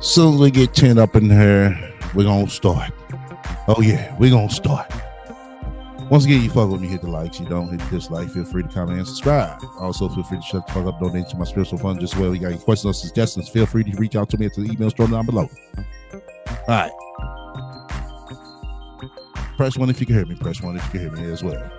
Soon as we get 10 up in here, we're going to start. Oh, yeah, we're going to start. Once again, you fuck with me, hit the likes. You don't hit the dislike. Feel free to comment and subscribe. Also, feel free to shut the fuck up, donate to my spiritual fund just as well. You got any questions or suggestions, feel free to reach out to me at the email store down below. All right. Press 1 if you can hear me. Press 1 if you can hear me as well.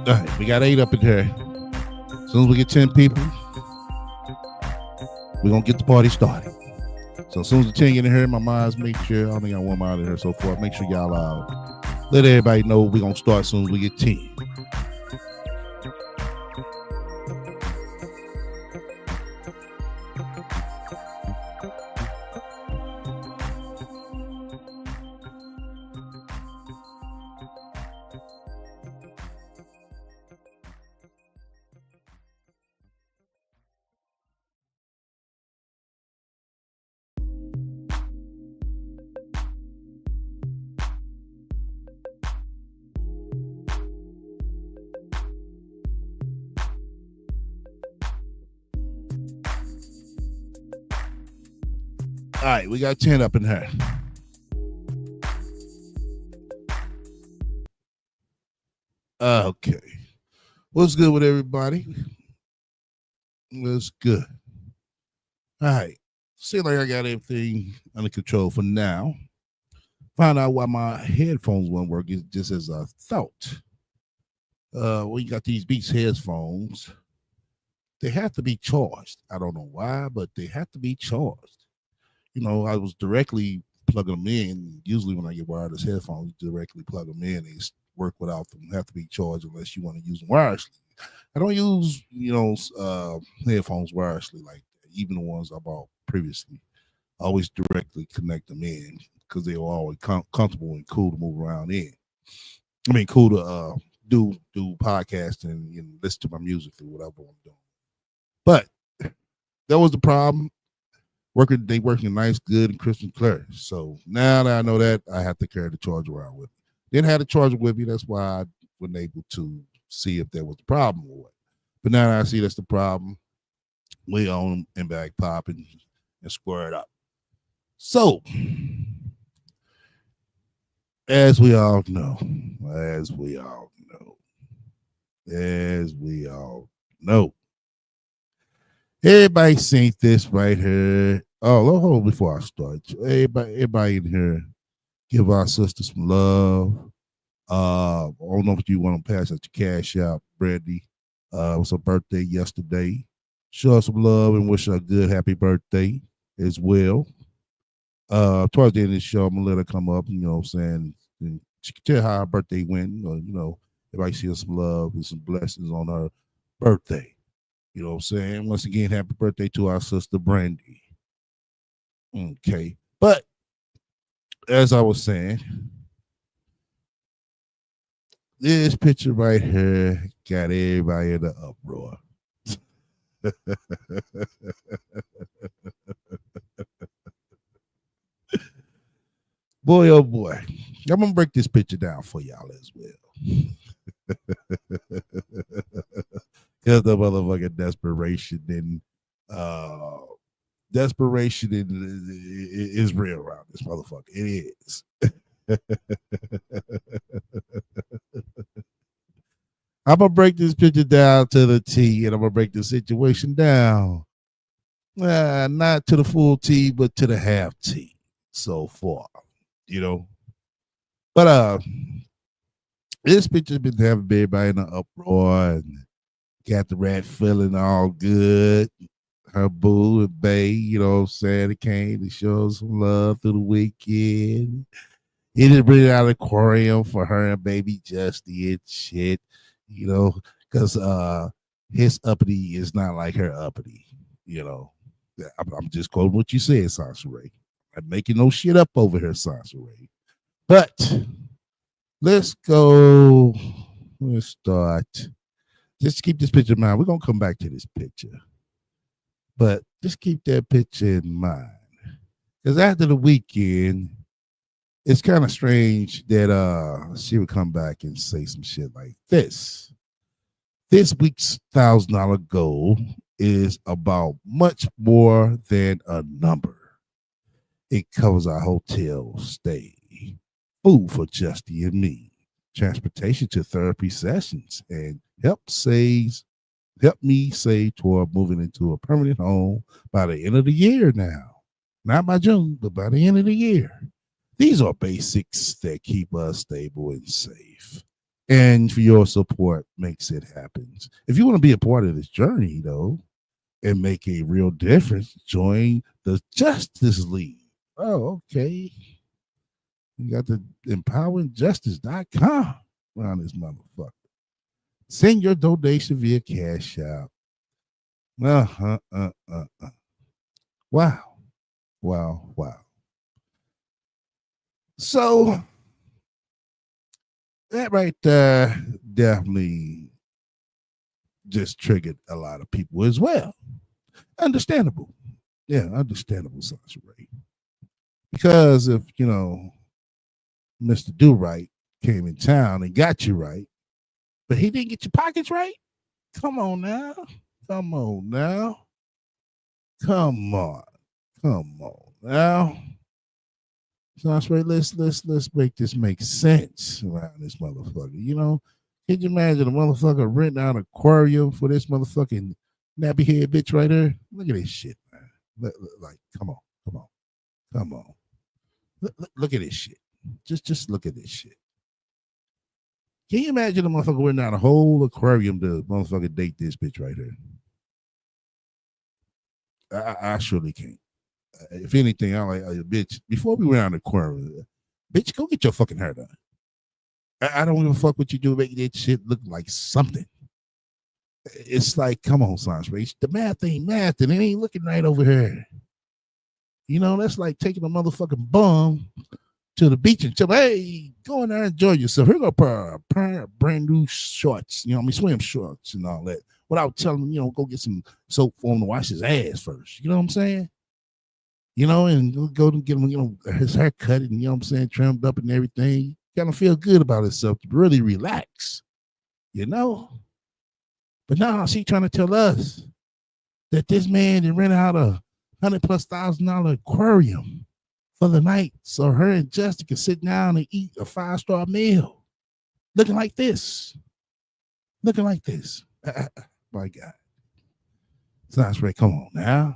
All right, we got 8 up in here. As soon as we get 10 people, we're going to get the party started. So as soon as the 10 get in here, my minds make sure, I only got one mind in here so far. Make sure y'all let everybody know we're going to start as soon as we get 10. All right, we got 10 up in here. Okay. What's good with everybody? What's good? All right. Seems like I got everything under control for now. Find out why my headphones won't work is just as I thought. When you got these Beats headphones, they have to be charged. I don't know why, but they have to be charged. You know, I was directly plugging them in. Usually when I get wireless headphones, directly plug them in. They work without them. Have to be charged unless you want to use them wirelessly. I don't use, headphones wirelessly like that. Even the ones I bought previously. I always directly connect them in because they were always comfortable and cool to move around in. I mean, cool to do podcasting and listen to my music or whatever I'm doing. But that was the problem. They working nice, good, and crisp and clear. So now that I know that, I have to carry the charger around with me. Didn't have the charger with me. That's why I wasn't able to see if there was a problem or what. But now that I see that's the problem, we own and back popping and square it up. So, as we all know, everybody seen this right here. Oh, hold on before I start. Everybody in here, give our sister some love. I don't know if you want to pass out your cash out, Brandy. It was her birthday yesterday. Show her some love and wish her a good, happy birthday as well. Towards the end of the show, I'm gonna let her come up, you know what I'm saying? And she can tell how her birthday went. Everybody see her some love and some blessings on her birthday. You know what I'm saying? Once again, happy birthday to our sister Brandy. Okay. But as I was saying, this picture right here got everybody in the uproar. Boy, oh boy. I'm gonna break this picture down for y'all as well. Because the motherfucking uh desperation is real around this motherfucker. It is. I'm gonna break this picture down to the T, and I'm gonna break the situation down. Not to the full T, but to the half T so far. You know. But this picture's been having everybody in an uproar and got the rat feeling all good. Her boo and Bay, you know what I'm saying? It came to show some love through the weekend. He didn't bring out an aquarium for her and baby Justy and shit, you know, because his uppity is not like her uppity, you know. I'm just quoting what you said, Sansa Ray. I'm making no shit up over here, Sansa Ray. But let's go. Let's start. Just keep this picture in mind. We're going to come back to this picture. But just keep that picture in mind. Because after the weekend, it's kind of strange that she would come back and say some shit like this. This week's $1,000 goal is about much more than a number. It covers our hotel stay, food for Justy and me, transportation to therapy sessions, and help me save toward moving into a permanent home by the end of the year now. Not by June, but by the end of the year. These are basics that keep us stable and safe. And for your support makes it happen. If you want to be a part of this journey, though, and make a real difference, join the Justice League. Oh, okay. You got the empoweringjustice.com around this motherfucker. Send your donation via Cash App. Wow. Wow. So that right there definitely just triggered a lot of people as well. Understandable. Yeah, understandable, Sasha Ray. Because if, Mr. Do Right came in town and got you right, but he didn't get your pockets right, come on now. Come on now. Sasha Ray, let's make this make sense around this motherfucker. Can you imagine a motherfucker renting out an aquarium for this motherfucking nappy head bitch right here? Look at this shit, man. Like, come on. Look at this shit. Just look at this shit. Can you imagine a motherfucker renting out a whole aquarium to motherfucker date this bitch right here? I surely can't. If anything, I'm like, bitch, before we went out the aquarium, bitch, go get your fucking hair done. I don't give a fuck what you do, make that shit look like something. It's like, come on, Science Race. The math ain't math, and it ain't looking right over here. That's like taking a motherfucking bum to the beach and tell, hey, go in there and enjoy yourself. Here go a pair of brand new shorts, swim shorts and all that. Without telling him, go get some soap for him to wash his ass first. You know what I'm saying? And go to get him, his hair cut and, trimmed up and everything. Kind of feel good about himself to really relax, But now she trying to tell us that this man did rent out a $100,000+ aquarium for the night so her and Justin can sit down and eat a 5-star meal. Looking like this. My God. Sounds right. Come on now.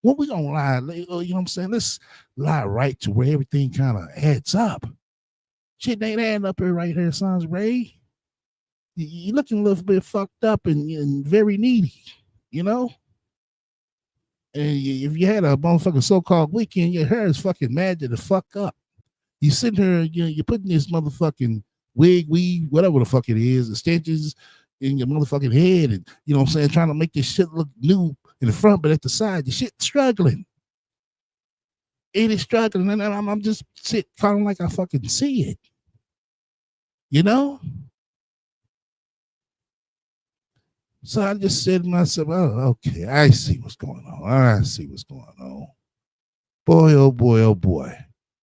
What we gonna lie? You know what I'm saying? Let's lie right to where everything kind of adds up. Shit ain't adding up here right here, Sons Ray. You're looking a little bit fucked up and very needy, And if you had a motherfucking so-called weekend, your hair is fucking mad to the fuck up. You sitting here, you're putting this motherfucking wig, weave, whatever the fuck it is, extensions in your motherfucking head, and trying to make this shit look new in the front, but at the side, the shit struggling. It is struggling, and I'm just kind of like I fucking see it. So I just said to myself, oh, okay, I see what's going on. Boy, oh boy.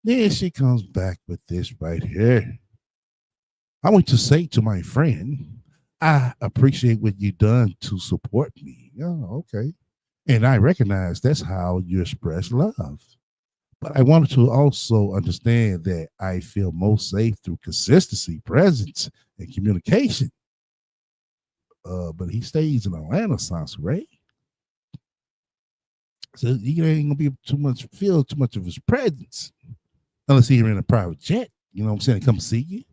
Then she comes back with this right here. I want to say to my friend, I appreciate what you done to support me. Oh, okay. And I recognize that's how you express love. But I wanted to also understand that I feel most safe through consistency, presence, and communication. But he stays in Atlanta, sounds right. So you ain't gonna be feel too much of his presence unless he's in a private jet. You know what I'm saying? Come see you.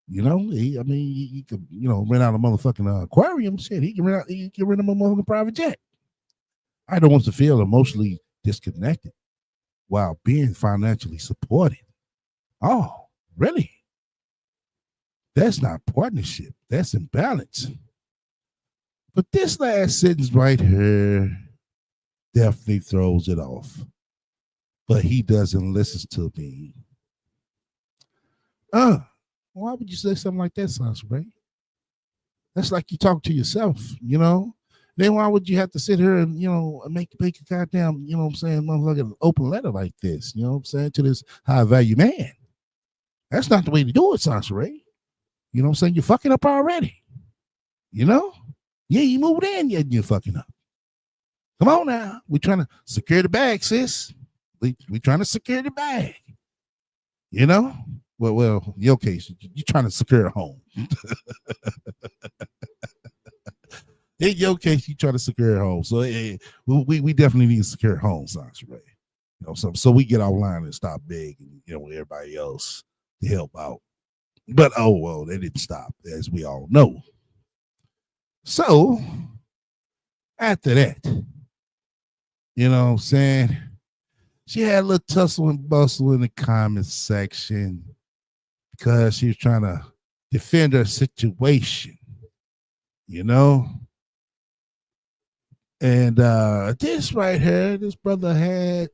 You know, he could, rent out a motherfucking aquarium. Shit, he can rent a motherfucking private jet. I don't want to feel emotionally disconnected while being financially supported. Oh, really? That's not partnership. That's imbalance. But this last sentence right here definitely throws it off. But he doesn't listen to me. Why would you say something like that, Sasha, right? That's like you talk to yourself, Then why would you have to sit here and, make a goddamn, what I'm saying, motherfucking open letter like this, what I'm saying, to this high value man? That's not the way to do it, Sasha Ray. You know what I'm saying? You're fucking up already. Yeah, you moved in, yet you're fucking up. Come on now. We're trying to secure the bag, sis. We're trying to secure the bag. Well, in your case, you're trying to secure a home. In your case, you try to secure a home. So we definitely need to secure homes, Sasha Ray. So we get offline and stop begging, with everybody else to help out. But oh well, they didn't stop, as we all know. So after that, what I'm saying, she had a little tussle and bustle in the comment section because she was trying to defend her situation, And this right here, this brother had,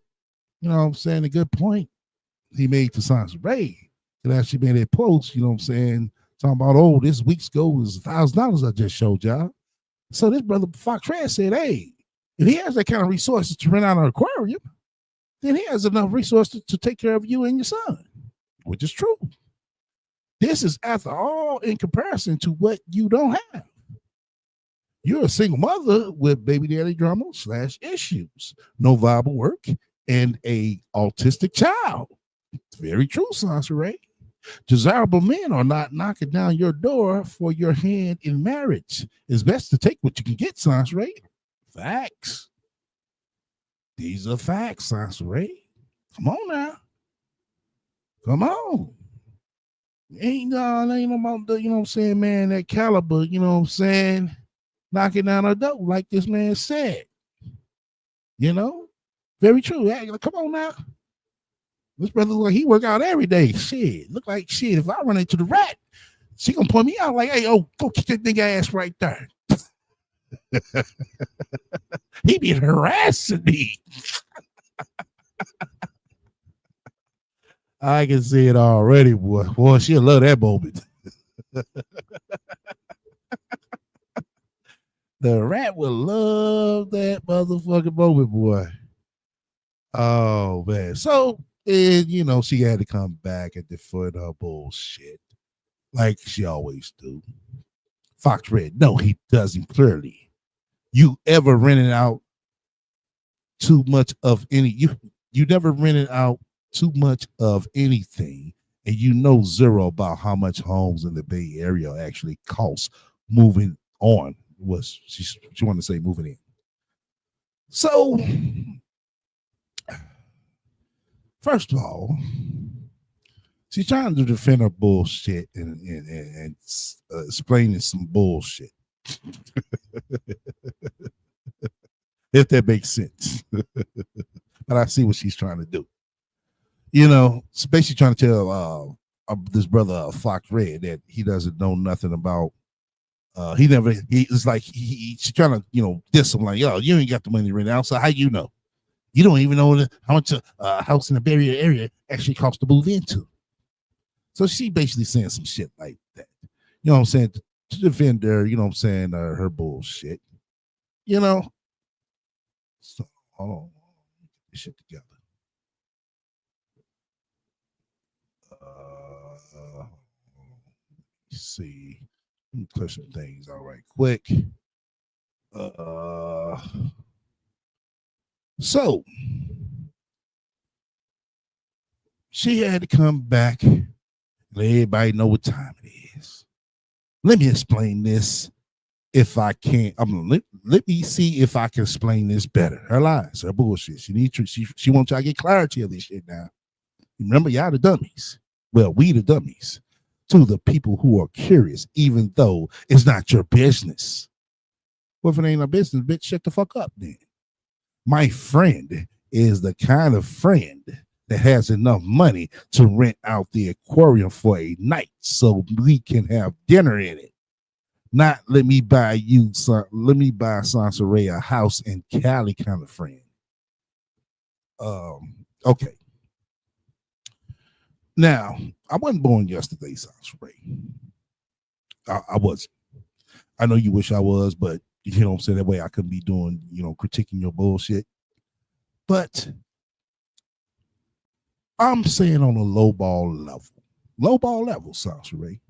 a good point he made to Science Ray. And actually made a post, talking about, oh, this week's goal is $1,000 I just showed y'all. So this brother Fox Red said, hey, if he has that kind of resources to rent out an aquarium, then he has enough resources to take care of you and your son, which is true. This is, after all, in comparison to what you don't have. You're a single mother with baby daddy drama / issues, no viable work, and a autistic child. It's very true, Sansa Ray. Desirable men are not knocking down your door for your hand in marriage. It's best to take what you can get, Sansa Ray. Facts. These are facts, Sansa Ray. Come on now. Come on. Ain't about the, what I'm saying, man, that caliber, what I'm saying, knocking down a door like this man said. Very true. Hey, come on now. This brother look like he work out every day. Shit. Look like shit. If I run into the rat, she gonna point me out like, hey, go kick that nigga ass right there. He be harassing me. I can see it already, boy. Boy, she'll love that moment. The rat will love that motherfucking moment, boy. Oh man. So she had to come back and defend her bullshit. Like she always do. Fox Red, no, he doesn't, clearly. You ever rented out too much of you never rented out too much of anything, and zero about how much homes in the Bay Area actually cost moving on. She wanted to say moving in. So first of all, she's trying to defend her bullshit and explaining some bullshit. If that makes sense. But I see what she's trying to do. She's basically trying to tell this brother Fox Red that he doesn't know nothing about. It's like she's trying to, diss him like, yo, you ain't got the money right now. So how you know? You don't even know how much a house in the Bay Area actually costs to move into. So she basically saying some shit like that. You know what I'm saying? To defend her, her bullshit. So hold on. Get this shit together. see. Let me clear some things out right quick. So she had to come back. Let everybody know what time it is. Let me explain this if I can. Let me see if I can explain this better. Her lies, her bullshit. She wants y'all to get clarity of this shit now. Remember, y'all the dummies. Well, we the dummies. To the people who are curious, even though it's not your business. Well, if it ain't our business, bitch, shut the fuck up then. My friend is the kind of friend that has enough money to rent out the aquarium for a night so we can have dinner in it. Not let me buy Sansaray a house in Cali kind of friend. Okay. Now, I wasn't born yesterday, Sansaray. I wasn't. I know you wish I was, but you know what I'm saying? That way I couldn't be doing, critiquing your bullshit. But I'm saying on a lowball level, Sansaray,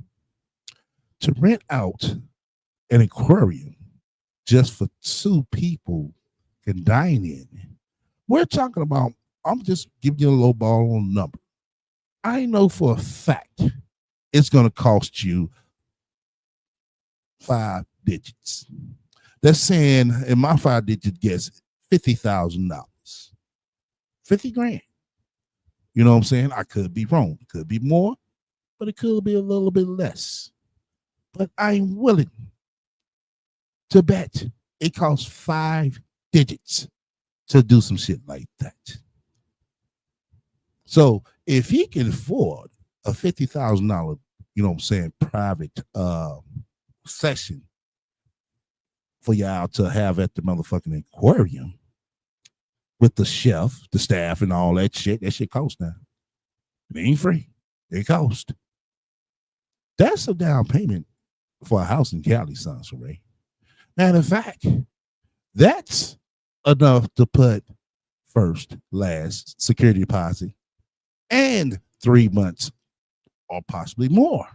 to rent out an aquarium just for 2 people can dine in. We're talking about, I'm just giving you a lowball number. I know for a fact it's going to cost you 5 digits. That's saying, in my 5-digit guess, $50,000. 50 grand. You know what I'm saying? I could be wrong. It could be more, but it could be a little bit less. But I'm willing to bet it costs 5 digits to do some shit like that. So if he can afford a $50,000, you know what I'm saying, private session for y'all to have at the motherfucking aquarium with the chef, the staff, and all that shit costs now. It ain't free. It costs. That's a down payment for a house in Cali, Sansaray. Matter of fact, that's enough to put first, last, security deposit, and 3 months or possibly more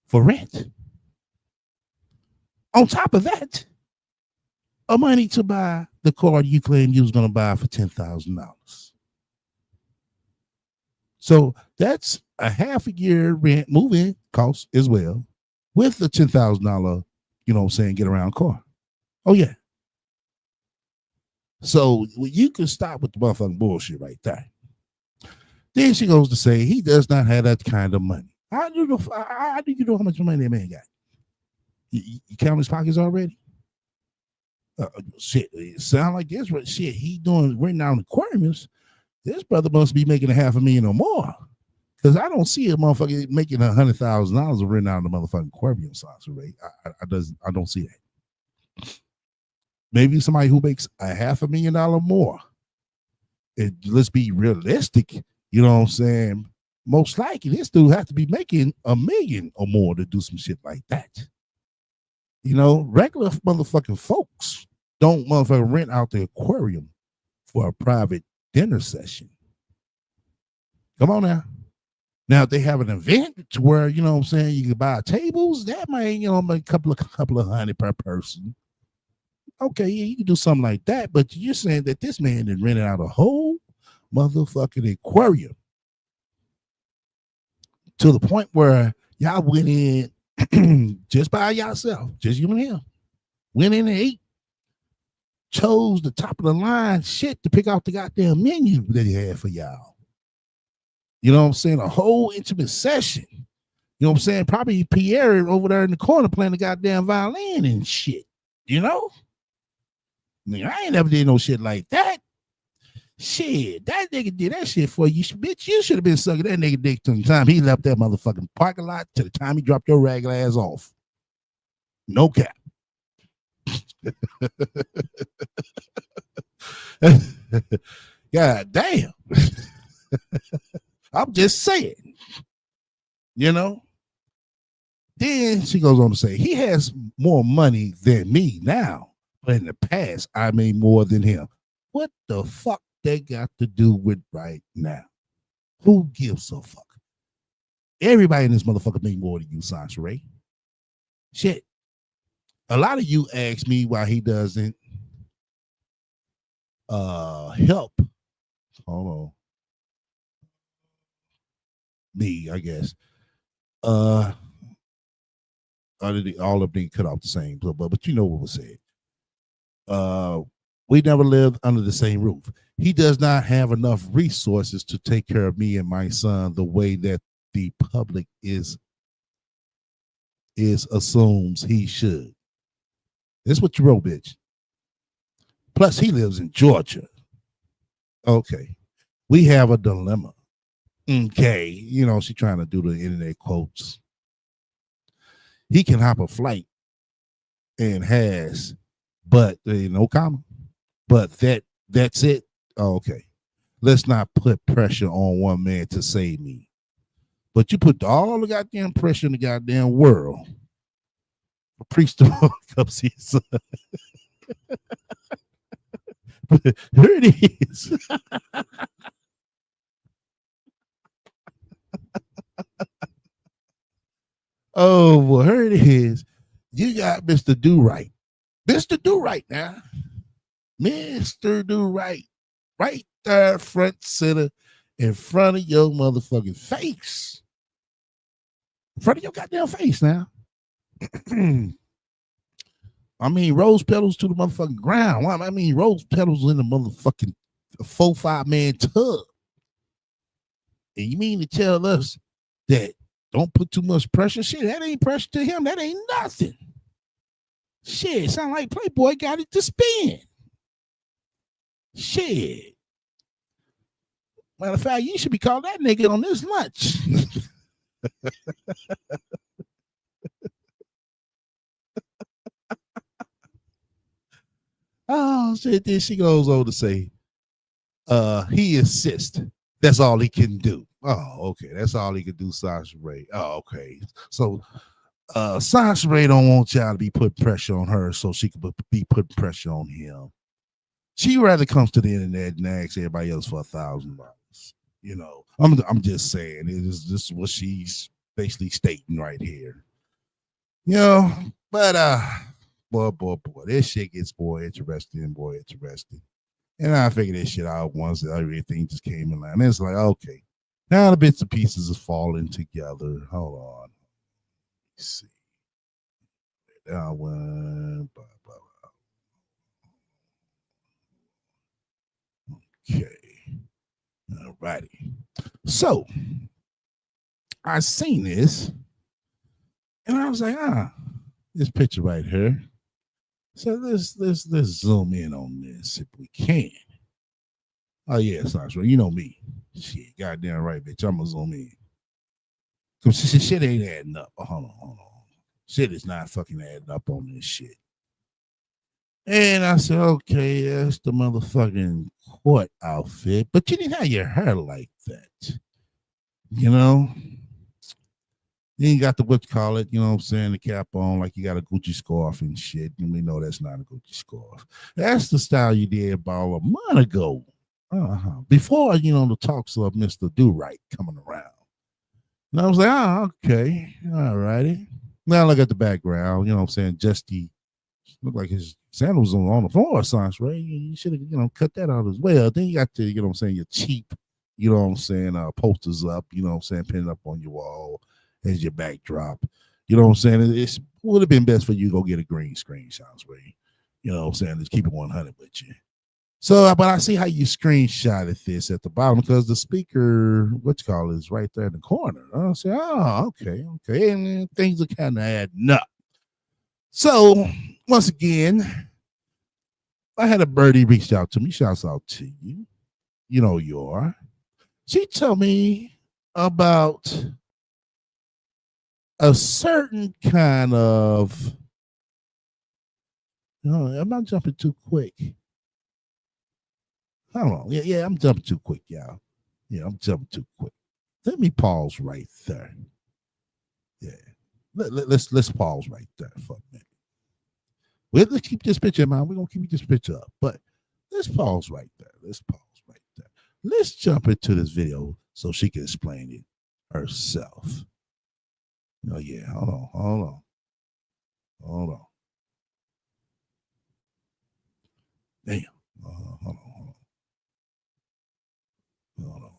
for rent. On top of that, a money to buy the car you claimed you was going to buy for $10,000. So that's a half a year rent, move-in cost as well, with the $10,000, you know what I'm saying, get around car. Oh, yeah. So you can stop with the motherfucking bullshit right there. Then she goes to say he does not have that kind of money. How do you know how much money that man got? You count his pockets already? Shit, it sound like this. Shit, he doing renting out aquariums. This brother must be making $500,000 or more, because I don't see a motherfucker making $100,000 of renting out the motherfucking aquarium size rate. I don't see that. Maybe somebody who makes $500,000 more. Let's be realistic. You know what I'm saying? Most likely, this dude has to be making $1 million or more to do some shit like that. You know, regular motherfucking folks don't motherfucking rent out the aquarium for a private dinner session. Come on now. Now, if they have an event to where, you know what I'm saying, you can buy tables, that might, make a couple of hundred per person. Okay, yeah, you can do something like that, but you're saying that this man did rented out a whole motherfucking aquarium to the point where y'all went in just by yourself, just you and him, went in and ate, chose the top of the line shit to pick out the goddamn menu that he had for y'all. You know what I'm saying? A whole intimate session. You know what I'm saying? Probably Pierre over there in the corner playing the goddamn violin and shit. You know? I mean, I ain't never did no shit like that. Shit, that nigga did that shit for you, bitch. You should have been sucking that nigga dick from the time he left that motherfucking parking lot to the time he dropped your ragged ass off. No cap. God damn. I'm just saying. You know? Then she goes on to say, he has more money than me now, but in the past, I made more than him. What the fuck they got to do with right now? Who gives a fuck? Everybody in this motherfucker make more than you, Sasha Ray. Shit. A lot of you ask me why he doesn't help. Hold on. Me, I guess. All of them cut off the same, but you know what was said. We never lived under the same roof. He does not have enough resources to take care of me and my son the way that the public is assumes he should. That's what you wrote, bitch. Plus, he lives in Georgia. Okay. We have a dilemma. Okay. You know, she's trying to do the internet quotes. He can hop a flight and has, but no comma. But that's it. Oh, okay. Let's not put pressure on one man to save me. But you put all the goddamn pressure in the goddamn world. A priest come see his son. Here it is. Oh, well, here it is. You got Mr. Do Right. Mr. Do Right now. Mr. Do Right. Right there, front center, in front of your motherfucking face. In front of your goddamn face now. I mean, rose petals to the motherfucking ground. I mean, rose petals in the motherfucking 4-5 man tub. And you mean to tell us that don't put too much pressure? Shit, that ain't pressure to him. That ain't nothing. Shit, it sound like Playboy got it to spin. Shit. Matter of fact, you should be calling that nigga on this lunch. Oh, shit. Then she goes on to say, he assists. That's all he can do. Oh, okay. That's all he can do, Sasha Ray. Oh, okay. So Sasha Ray don't want y'all to be putting pressure on her so she can be putting pressure on him. She rather comes to the internet and asks everybody else for $1,000. You know, I'm just saying, this is what she's basically stating right here. You know, but boy, this shit gets more interesting. And I figured this shit out once everything just came in line. And it's like, okay, now the bits and pieces is falling together. Hold on. Let's see. That one. Okay. All righty. So I seen this and I was like, this picture right here. So let's zoom in on this if we can. Oh yeah, Sasha, you know me. Shit, goddamn right, bitch. I'm gonna zoom in. Cause shit ain't adding up. Hold on. Shit is not fucking adding up on this shit. And I said, okay, that's the motherfucking court outfit, but you didn't have your hair like that. You know? You ain't got the what you call it, you know what I'm saying, the cap on like you got a Gucci scarf and shit. And we know that's not a Gucci scarf. That's the style you did about a month ago. Before, you know, the talks of Mr. Do Right coming around. And I was like, okay, all righty. Now look at the background, you know what I'm saying, Justy looked like his sandals on the floor or something, right? You should have, you know, cut that out as well. Then you got to, you know what I'm saying, your cheap, you know what I'm saying, posters up, you know what I'm saying, pinned up on your wall as your backdrop. You know what I'm saying? It would have been best for you to go get a green screen, sounds right. You know what I'm saying? Just keep it 100 with you. So, but I see how you screenshotted this at the bottom because the speaker, what you call it, is right there in the corner. I say, okay. And things are kind of adding up. So, once again, I had a birdie reach out to me. Shouts out to you. You know you are. She told me about a certain kind of, I'm not jumping too quick. Hold on. Yeah, I'm jumping too quick, y'all. Yeah, I'm jumping too quick. Let me pause right there. Yeah. Let's pause right there for a minute. Let's keep this picture in mind. We're going to keep this picture up. But let's pause right there. Let's jump into this video so she can explain it. herself. Oh yeah, hold on. Damn. Hold on.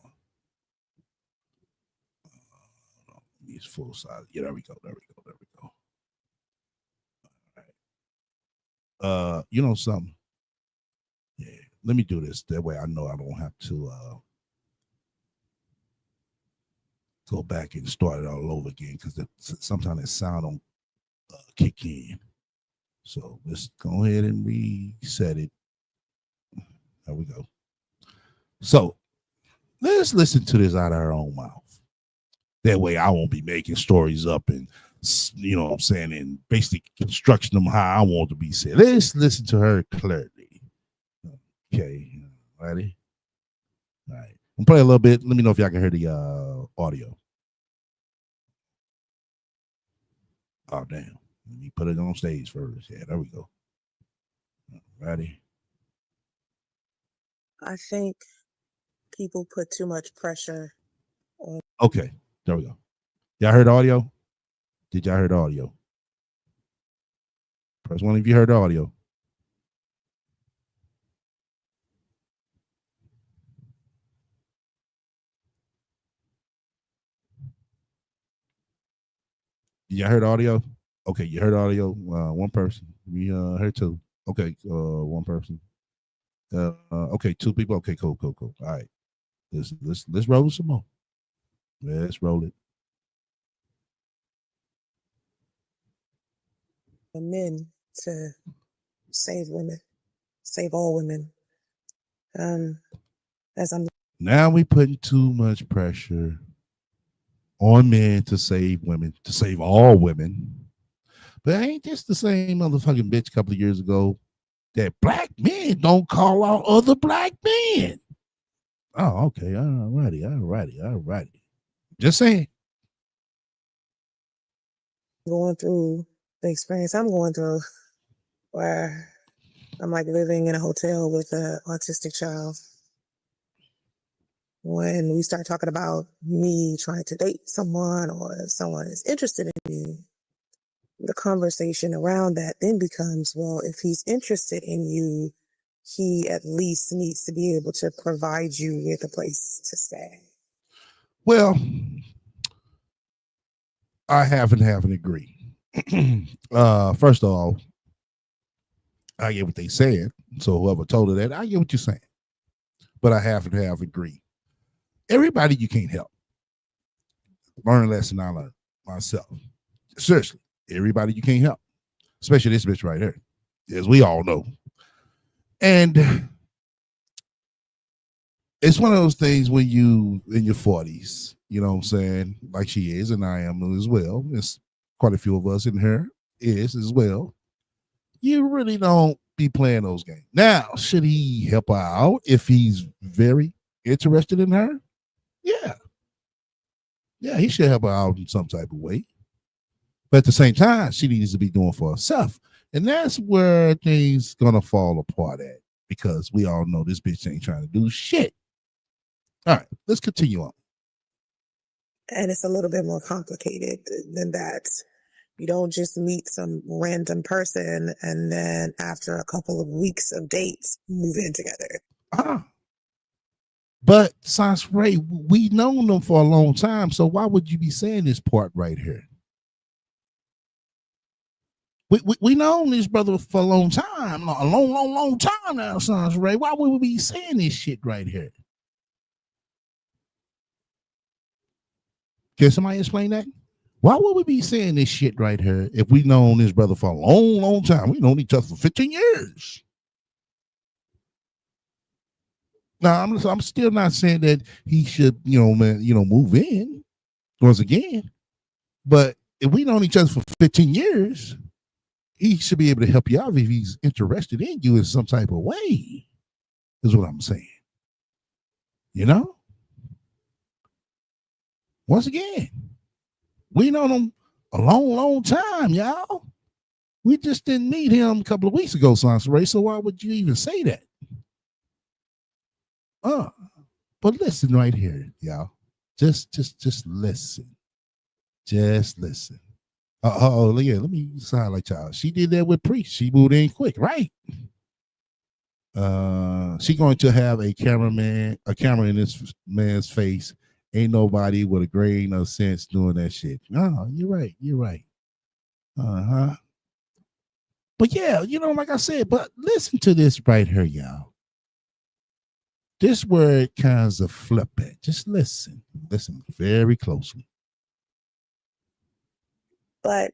These full size. Yeah, there we go. All right. You know something? Yeah. Let me do this. That way I know I don't have to go back and start it all over again because sometimes that sound don't kick in. So let's go ahead and reset it. There we go. So let's listen to this out of her own mouth. That way I won't be making stories up and, you know what I'm saying, and basically construction them how I want to be said. Let's listen to her clearly. Okay. Ready? All right. I'm play a little bit. Let me know if y'all can hear the audio. Oh, damn. Let me put it on stage first. Yeah, there we go. Ready? I think people put too much pressure on. Okay, there we go. Y'all heard the audio? Did y'all hear the audio? Press one if you heard the audio. Y'all heard the audio? Okay, you heard the audio. One person. We heard two. Okay, one person. Okay, two people. Okay, cool. All right, let's roll some more. Let's roll it. Men to save women, save all women. As I'm Now we putting too much pressure on men to save women, to save all women. But ain't this the same motherfucking bitch a couple of years ago that black men don't call out other black men? Oh, okay. All righty. Just saying. going through the experience I'm going through, where I'm like living in a hotel with an autistic child. When we start talking about me trying to date someone or if someone is interested in me, the conversation around that then becomes, well, if he's interested in you, he at least needs to be able to provide you with a place to stay. Well, I half and agree. First of all, I get what they saying. So whoever told her that, I get what you're saying. But I half and agree. Everybody you can't help. Learn a lesson I learned myself. Seriously, everybody you can't help. Especially this bitch right here. As we all know. And it's one of those things when you in your 40s, you know what I'm saying, like she is, and I am as well. There's quite a few of us in here is as well. You really don't be playing those games. Now, should he help her out if he's very interested in her? Yeah. Yeah, he should help her out in some type of way. But at the same time, she needs to be doing for herself. And that's where things gonna fall apart at, because we all know this bitch ain't trying to do shit. All right, let's continue on. And it's a little bit more complicated than that. You don't just meet some random person and then after a couple of weeks of dates, move in together. But Sans Ray, we known them for a long time, so why would you be saying this part right here? We known this brother for a long time, a long time now, Sans Ray. Why would we be saying this shit right here? Can somebody explain that? Why would we be saying this shit right here if we known this brother for a long time? We known each other for 15 years. Now, I'm still not saying that he should, move in once again. But if we known each other for 15 years, he should be able to help you out if he's interested in you in some type of way, is what I'm saying. You know? Once again, we known him a long time, y'all. We just didn't meet him a couple of weeks ago, Sans Ray, so why would you even say that? But listen right here, y'all. Just listen. Just listen. Oh, yeah. Let me highlight y'all. She did that with Priest. She moved in quick, right? She going to have a camera in this man's face. Ain't nobody with a grain of sense doing that shit. No, you're right. You're right. Uh-huh. But yeah, like I said, but listen to this right here, y'all. This where it kind of flip at. Just listen. Listen very closely. But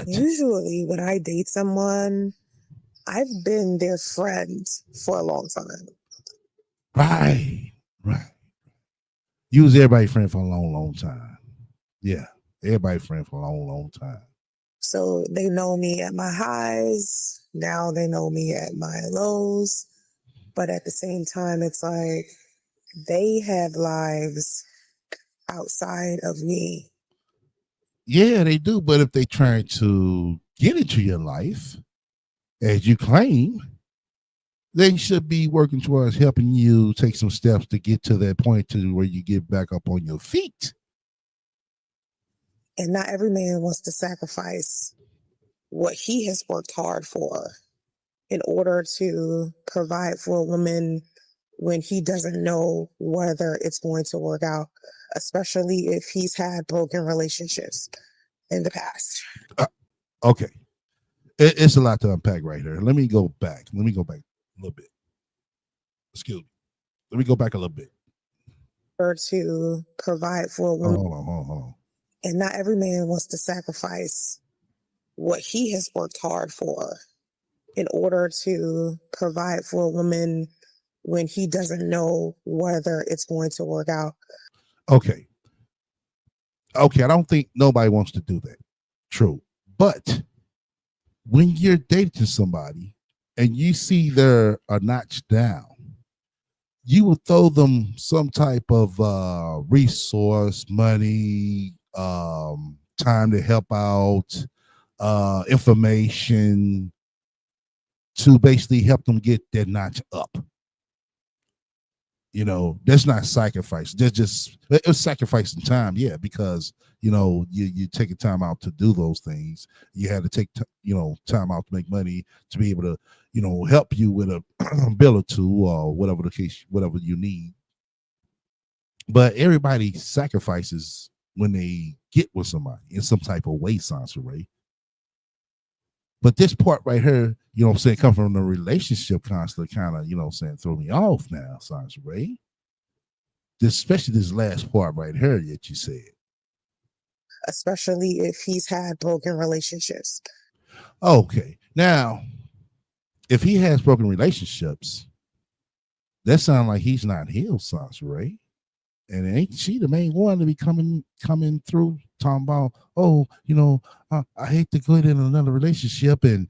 usually when I date someone, I've been their friend for a long time. Right. You was everybody's friend for a long time. Yeah. Everybody's friend for a long time. So they know me at my highs. Now they know me at my lows. But at the same time, it's like they have lives outside of me. Yeah, they do. But if they try to get into your life, as you claim, they should be working towards helping you take some steps to get to that point to where you get back up on your feet. And not every man wants to sacrifice what he has worked hard for in order to provide for a woman when he doesn't know whether it's going to work out, especially if he's had broken relationships in the past. Okay. It's a lot to unpack right here. Let me go back a little bit. Excuse me. Let me go back a little bit. Or to provide for a woman. Hold on. And not every man wants to sacrifice what he has worked hard for in order to provide for a woman when he doesn't know whether it's going to work out. Okay, I don't think nobody wants to do that. True. But when you're dating somebody and you see they're a notch down, you will throw them some type of resource, money, time to help out, information to basically help them get that notch up. That's not sacrifice. That's just it's sacrificing time, yeah, because you taking time out to do those things. You had to take time out to make money to be able to help you with a bill or two or whatever the case, whatever you need. But everybody sacrifices when they get with somebody in some type of way, Sansaray. But this part right here, I'm saying, come from the relationship constantly kind of, throw me off now, Sansaray. Especially this last part right here that you said. Especially if he's had broken relationships. Okay. Now, if he has broken relationships, that sounds like he's not healed, Sansaray. And ain't she the main one to be coming through talking about, I hate to go in another relationship and,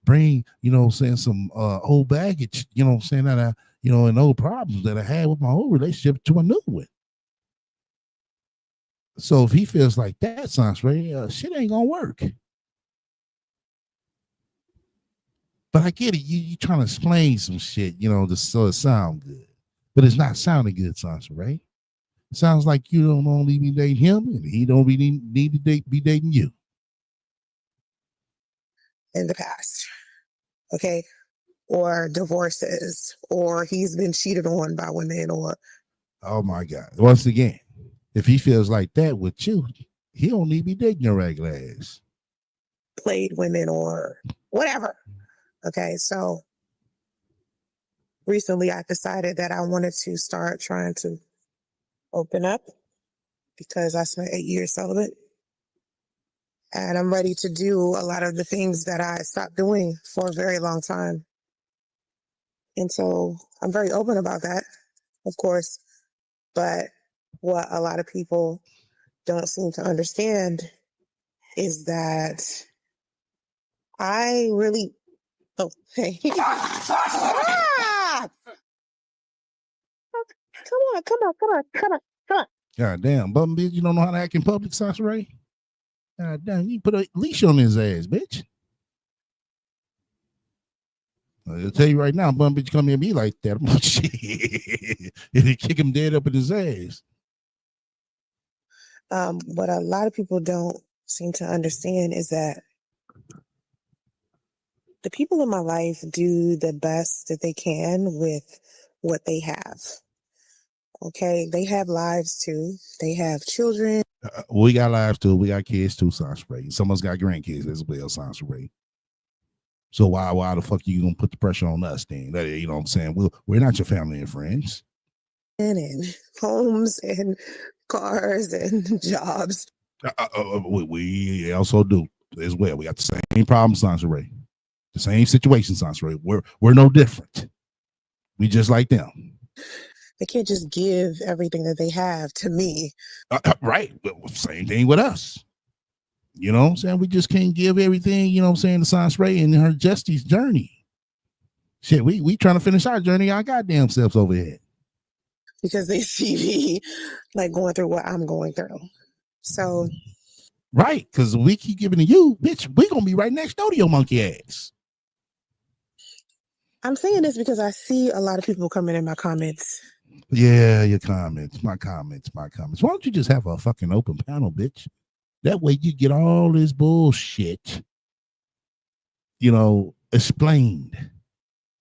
bring, saying some old baggage, saying that and old problems that I had with my old relationship to a new one. So if he feels like that, Sansaray, shit ain't gonna work. But I get it. You trying to explain some shit, so it sound good. But it's not sounding good, Sansaray. Sounds like you don't only be dating him and he don't need to be dating you. In the past. Okay. Or divorces, or he's been cheated on by women, or. Oh my God. Once again, if he feels like that with you, he don't need to be dating your regular ass. Played women or whatever. Okay. So recently I decided that I wanted to start trying to open up because I spent 8 years celibate. And I'm ready to do a lot of the things that I stopped doing for a very long time. And so I'm very open about that, of course. But what a lot of people don't seem to understand is that I really. Oh, hey. Ah! Come on. God damn, bum bitch, you don't know how to act in public, Sansaray? God damn, you put a leash on his ass, bitch. I'll tell you right now, bum bitch come here and be like that. I'm like, shit. And he kick him dead up in his ass. What a lot of people don't seem to understand is that the people in my life do the best that they can with what they have. Okay, they have lives too. They have children. We got lives too. We got kids too, Sanspray. Someone's got grandkids as well, Sanspray. So why the fuck are you gonna put the pressure on us then? You know what I'm saying? We're not your family and friends. And homes and cars and jobs. We also do as well. We got the same problem, Sanspray. The same situation, Sanspray. We're no different. We just like them. They can't just give everything that they have to me. Right. Same thing with us. You know what I'm saying? We just can't give everything, you know what I'm saying, to Sanspray and her Justice's journey. Shit, we trying to finish our journey, our goddamn selves over here. Because they see me like going through what I'm going through. So right, because we keep giving to you, bitch, we gonna be right next door to your monkey ass. I'm saying this because I see a lot of people coming in my comments. Yeah, your comments, my comments. Why don't you just have a fucking open panel, bitch? That way you get all this bullshit, you know, explained.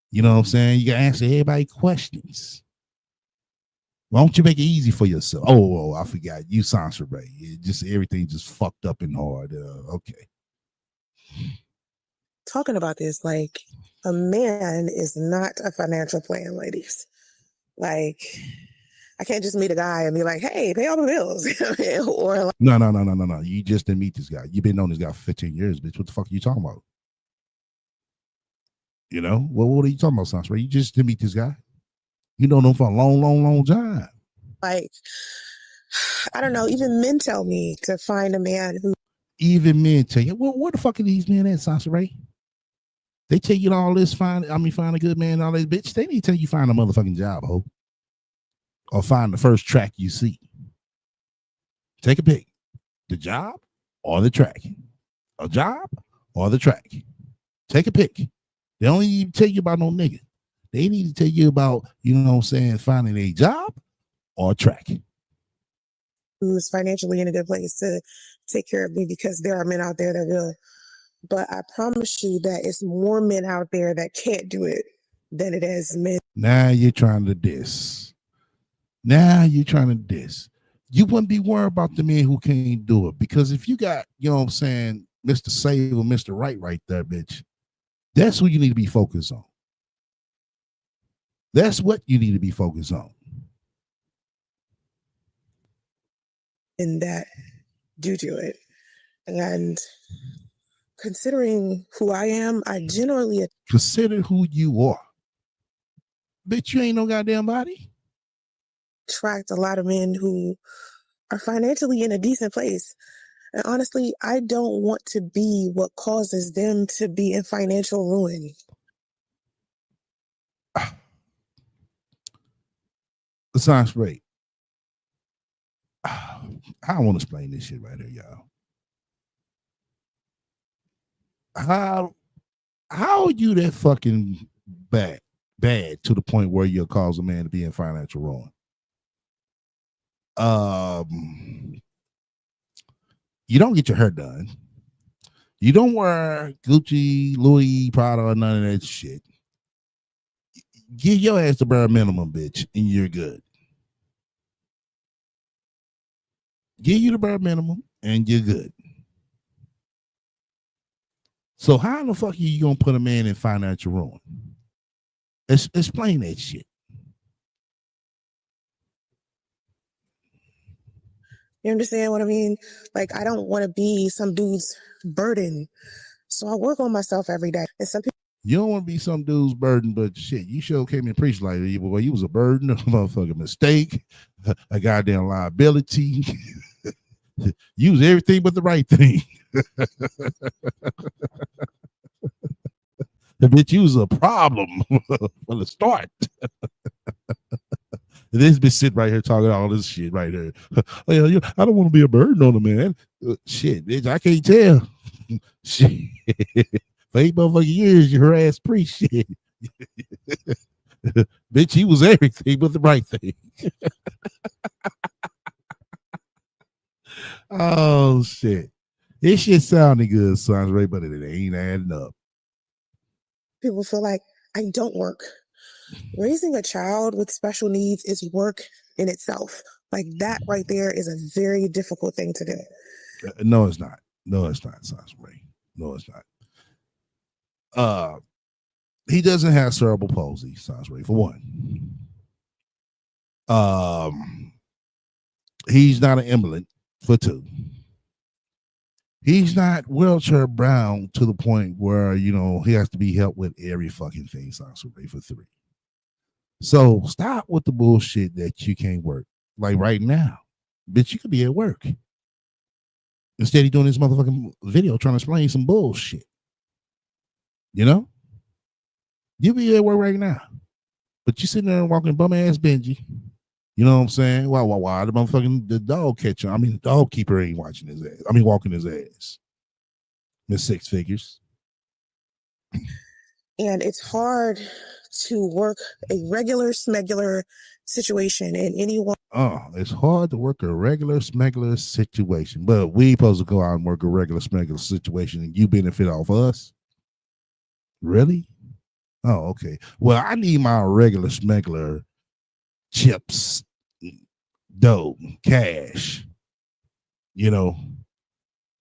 You know what I'm saying? You can answer everybody questions. Why don't you make it easy for yourself? Oh, I forgot. You Sanspray. Just everything just fucked up and hard. Okay. Talking about this, like a man is not a financial plan, ladies. Like I can't just meet a guy and be like, hey, pay all the bills. Or like, no. You just didn't meet this guy. You've been knowing this guy for 15 years, bitch. What the fuck are you talking about? You know? What are you talking about, Sanspray? You just didn't meet this guy. You know them for a long time. Like, I don't know, even men tell me to find a man who. Even men tell you, well, where the fuck are these men at, Sanspray? They tell you all this find a good man and all this, bitch. They need to tell you find a motherfucking job, ho. Or find the first track you see. Take a pick. The job or the track. A job or the track. Take a pick. They don't even tell you about no nigga. They need to tell you about, you know what I'm saying, finding a job or a track. Who's financially in a good place to take care of me, because there are men out there that will. But I promise you that it's more men out there that can't do it than it is men. Now you're trying to diss. You wouldn't be worried about the men who can't do it, because if you got, you know what I'm saying, Mr. Save or Mr. Right there, bitch, that's who you need to be focused on. That's what you need to be focused on. And that do it. And considering who I am, I generally consider who you are. Bitch, you ain't no goddamn body. Attract a lot of men who are financially in a decent place. And honestly, I don't want to be what causes them to be in financial ruin. Sanspray. I don't want to explain this shit right here, y'all. How are you that fucking bad to the point where you'll cause a man to be in financial ruin? You don't get your hair done. You don't wear Gucci, Louis, Prada, or none of that shit. Give your ass the bare minimum, bitch, and you're good. Give you the bare minimum, and you're good. So how the fuck are you gonna put a man in financial ruin? Explain that shit. You understand what I mean? Like, I don't want to be some dude's burden. So I work on myself every day. And some people, you don't want to be some dude's burden, but shit, you sure came and preached like that. Boy, you was a burden, a motherfucking mistake, a goddamn liability. You was everything but the right thing. Bitch, you was a problem from the start. This bitch sitting right here talking all this shit right here. I don't want to be a burden on a man. Shit, bitch, I can't tell. Shit. For 8 motherfucking years, your ass preached shit. Bitch, he was everything but the right thing. Oh shit. This shit sounding good, Sons Ray, but it ain't adding up. People feel like I don't work. Raising a child with special needs is work in itself. Like that right there is a very difficult thing to do. No, it's not. No, it's not, Sons Ray. No, it's not. He doesn't have cerebral palsy, Sons Ray, for one. He's not an invalid, for two. He's not wheelchair bound to the point where, you know, he has to be helped with every fucking thing, Sons Ray, for three. So stop with the bullshit that you can't work. Like right now, bitch, you could be at work. Instead of doing this motherfucking video trying to explain some bullshit. You know? You be at work right now. But you sitting there walking bum ass Benji. You know what I'm saying? Why the motherfucking the dog catcher? I mean, the dog keeper ain't watching his ass. I mean, walking his ass. Miss Six Figures. And it's hard to work a regular smegular situation in anyone. Oh, it's hard to work a regular smuggler situation, but we supposed to go out and work a regular smuggler situation and you benefit off us? Really? Oh, okay. Well, I need my regular smuggler chips, dough, cash. You know,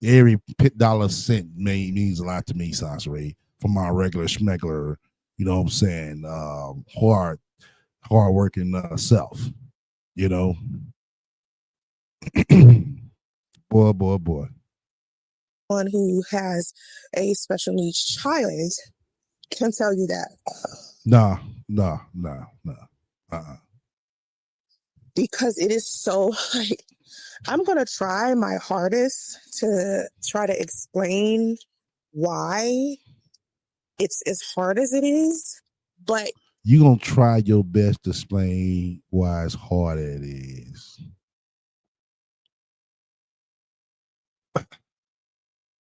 every dollar cent means a lot to me, Sasori, for my regular smuggler, you know what I'm saying, hard working self, you know. boy. One who has a special needs child can tell you that. No. Because it is so like, I'm going to try my hardest to try to explain why it's as hard as it is, but you're going to try your best to explain why it's hard it is.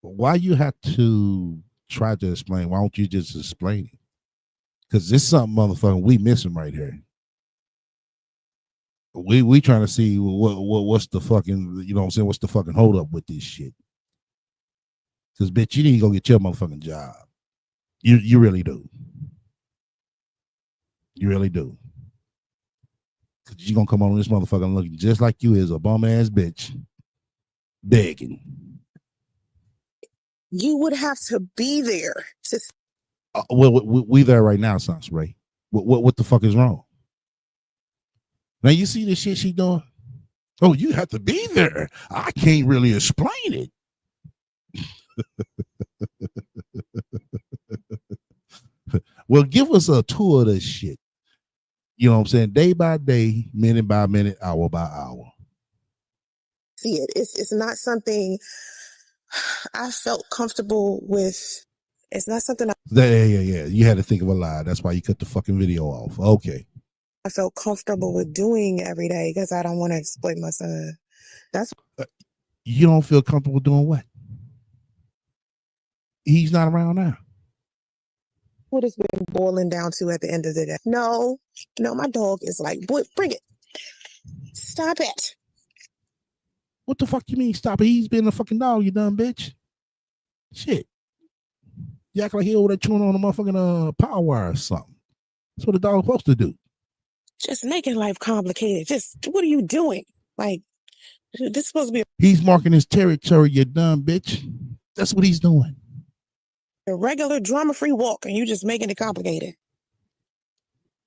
Why you have to try to explain? Why don't you just explain it? Because this is something, motherfucker, we missing right here. We trying to see what's the fucking, you know what I'm saying, what's the fucking hold up with this shit. Because, bitch, you need to go get your motherfucking job. You really do. You really do. Because you're going to come on this motherfucker looking just like you is a bum-ass bitch. Begging. You would have to be there to. Well, we there right now, Sans Ray. What the fuck is wrong? Now you see the shit she doing? Oh, you have to be there. I can't really explain it. Well, give us a tour of this shit. You know what I'm saying? Day by day, minute by minute, hour by hour. See it. It's not something I felt comfortable with. It's not something Yeah. You had to think of a lie. That's why you cut the fucking video off. Okay. I felt comfortable with doing every day because I don't want to exploit my son. That's you don't feel comfortable doing what? He's not around now. What it's been boiling down to at the end of the day. No, my dog is like, boy, bring it. Stop it. What the fuck you mean stop it? He's been a fucking dog, you dumb bitch. Shit. You act like he over there chewing on a motherfucking power wire or something. That's what a dog's supposed to do. Just making life complicated. Just, what are you doing? Like, this is supposed to be he's marking his territory, you dumb bitch. That's what he's doing. A regular drama-free walk, and you just making it complicated.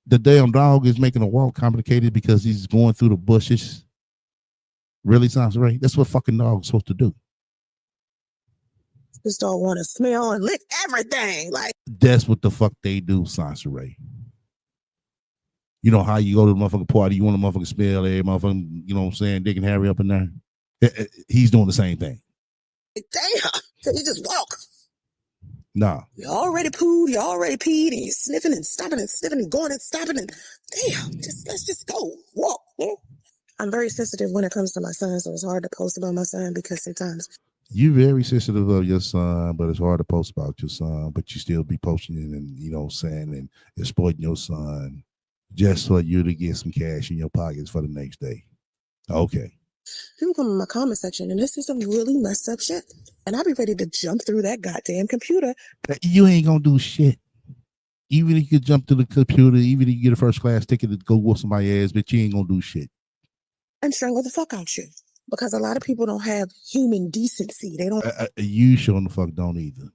The damn dog is making a walk complicated because he's going through the bushes. Really, sounds right. That's what fucking dog's supposed to do. This dog want to smell and lick everything. Like, that's what the fuck they do, Sansa Ray. You know how you go to the motherfucking party, you want to motherfucking smell every motherfucking, you know what I'm saying, Dick and Harry up in there. He's doing the same thing. Damn, can you just walk? Nah. You already pooed, you already peed, and you're sniffing and stopping and sniffing and going and stopping and damn, let's just go walk. I'm very sensitive when it comes to my son, so it's hard to post about my son because sometimes you're very sensitive of your son, but it's hard to post about your son, but you still be posting it and, you know what I'm saying, and exploiting your son just for you to get some cash in your pockets for the next day. Okay. People come in my comment section and this is some really messed up shit. And I'll be ready to jump through that goddamn computer. You ain't gonna do shit. Even if you jump to the computer, even if you get a first class ticket to go whoop somebody's ass, but you ain't gonna do shit. And strangle the fuck out you. Because a lot of people don't have human decency. They don't. You sure the fuck don't either.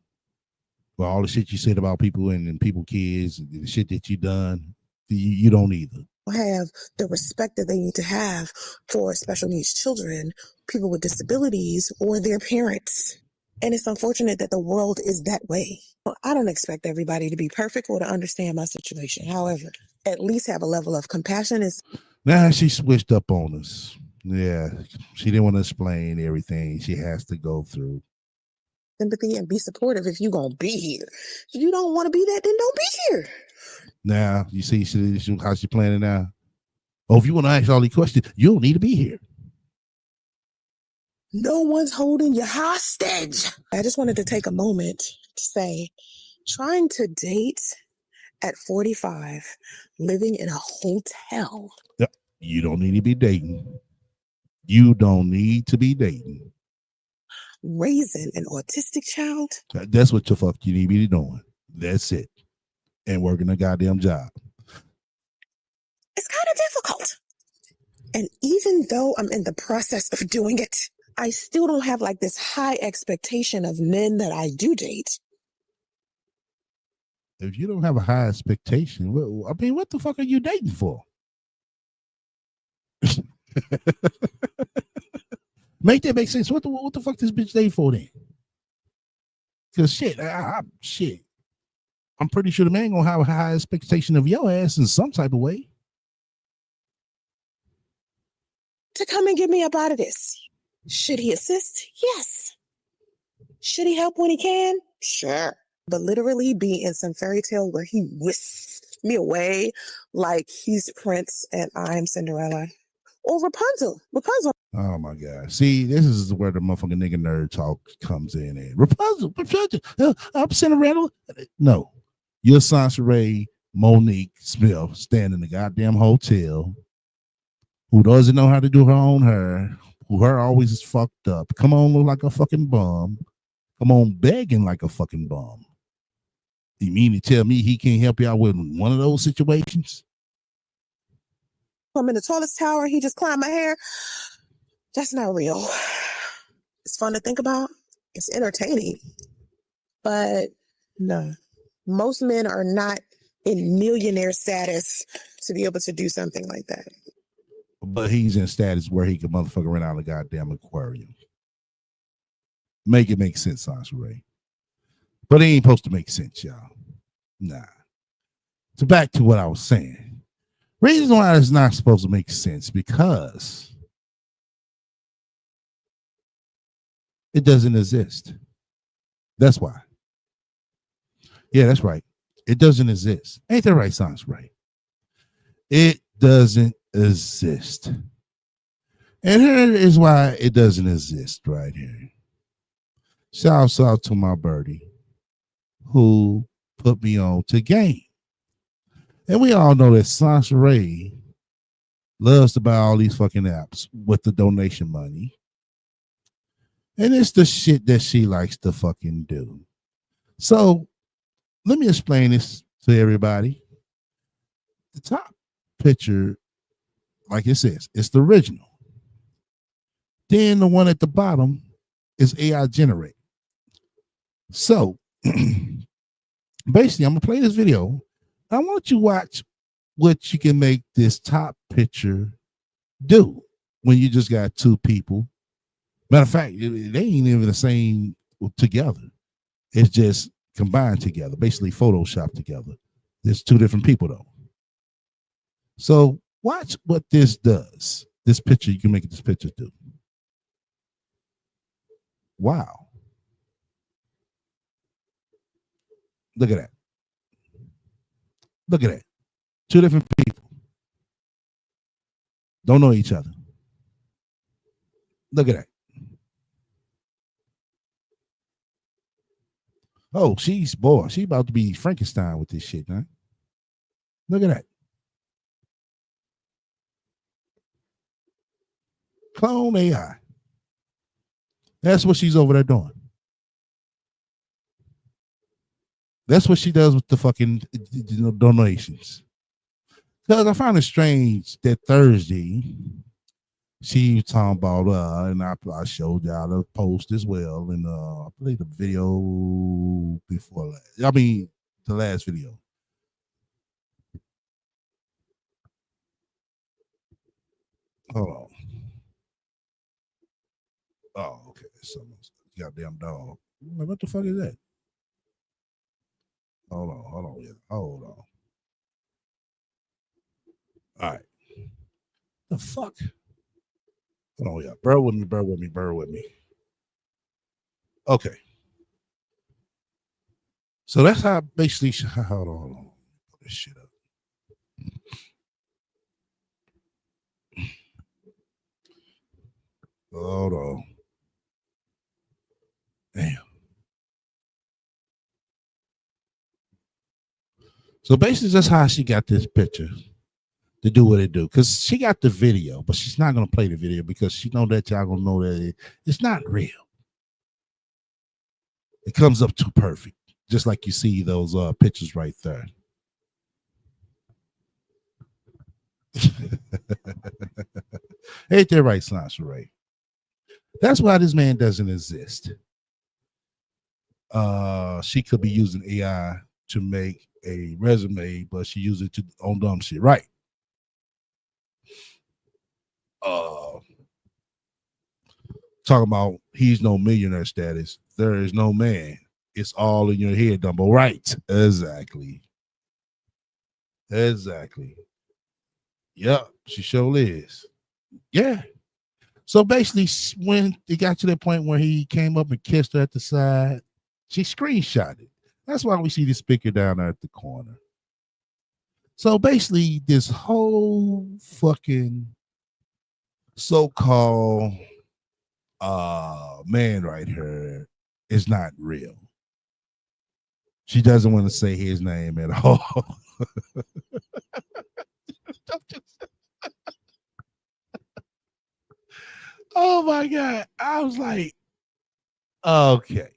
Well, all the shit you said about people and people, kids, and the shit that you done, you don't either. Have the respect that they need to have for special needs children, people with disabilities, or their parents. And it's unfortunate that the world is that way. I don't expect everybody to be perfect or to understand my situation. However, at least have a level of compassion. Now she switched up on us. Yeah, she didn't want to explain everything she has to go through. Sympathy and be supportive if you're going to be here. If you don't want to be that, then don't be here. Now, you see how she planning now? Oh, if you want to ask all these questions, you don't need to be here. No one's holding you hostage. I just wanted to take a moment to say, trying to date at 45, living in a hotel. Yep. You don't need to be dating. You don't need to be dating. Raising an autistic child. That's what the fuck you need to be doing. That's it. And working a goddamn job. It's kind of difficult. And even though I'm in the process of doing it, I still don't have like this high expectation of men that I do date. If you don't have a high expectation, well, I mean, what the fuck are you dating for? Make that make sense. What the fuck this bitch date for then? Because shit, I'm pretty sure the man gonna have a high expectation of your ass in some type of way. To come and get me up out of this. Should he assist? Yes. Should he help when he can? Sure. But literally be in some fairy tale where he whisks me away like he's Prince and I'm Cinderella. Or Rapunzel. Oh my God. See, this is where the motherfucking nigga nerd talk comes in. Rapunzel, I'm Cinderella. No. You're Sansaray Monique Smith standing in the goddamn hotel who doesn't know how to do her own hair, who her always is fucked up. Come on, look like a fucking bum. Come on, begging like a fucking bum. You mean to tell me he can't help you out with one of those situations? I'm in the tallest tower. He just climbed my hair. That's not real. It's fun to think about. It's entertaining. But no, most men are not in millionaire status to be able to do something like that. But he's in status where he can motherfucker run out of goddamn aquarium. Make it make sense, Sansaray. But it ain't supposed to make sense, y'all. Nah. So back to what I was saying. Reason why it's not supposed to make sense because it doesn't exist. That's why. Yeah, that's right. It doesn't exist. Ain't that right, Sansaray? It doesn't exist. And here is why it doesn't exist right here. Shouts out to my birdie who put me on to game. And we all know that Sansaray loves to buy all these fucking apps with the donation money. And it's the shit that she likes to fucking do. So let me explain this to everybody. The top picture, like it says, it's the original. Then the one at the bottom is AI generated. So basically, I'm gonna play this video. I want you to watch what you can make this top picture do when you just got two people. Matter of fact, they ain't even the same together. It's just combined together, basically Photoshop together. There's two different people though. So watch what this does. This picture, you can make this picture do. Wow. Look at that. Look at that. Two different people. Don't know each other. Look at that. Oh, she about to be Frankenstein with this shit, man. Look at that. Clone AI. That's what she's over there doing. That's what she does with the fucking donations. Because I found it strange that Thursday she was talking about and I showed y'all the post as well, and I played the video before last. I mean the last video. Hold on. Oh, okay. Someone's goddamn dog. What the fuck is that? Hold on, yeah. Hold on. All right. The fuck? Hold on, yeah. Bear with me. Okay. So that's how basically. Hold on. Put this shit up. Hold on. Damn. So basically, that's how she got this picture to do what it do. Because she got the video, but she's not gonna play the video because she know that y'all gonna know that it's not real. It comes up too perfect, just like you see those pictures right there. Ain't that right, Sasha Ray? That's why this man doesn't exist. She could be using AI to make a resume, but she uses it to on dumb shit, right? Talking about he's no millionaire status. There is no man. It's all in your head, Dumbo. Right? Exactly. Yep, she sure is. Yeah. So basically, when it got to that point where he came up and kissed her at the side, she screenshot it. That's why we see the speaker down there at the corner. So basically, this whole fucking so-called man right here is not real. She doesn't want to say his name at all. Oh my God. I was like, okay.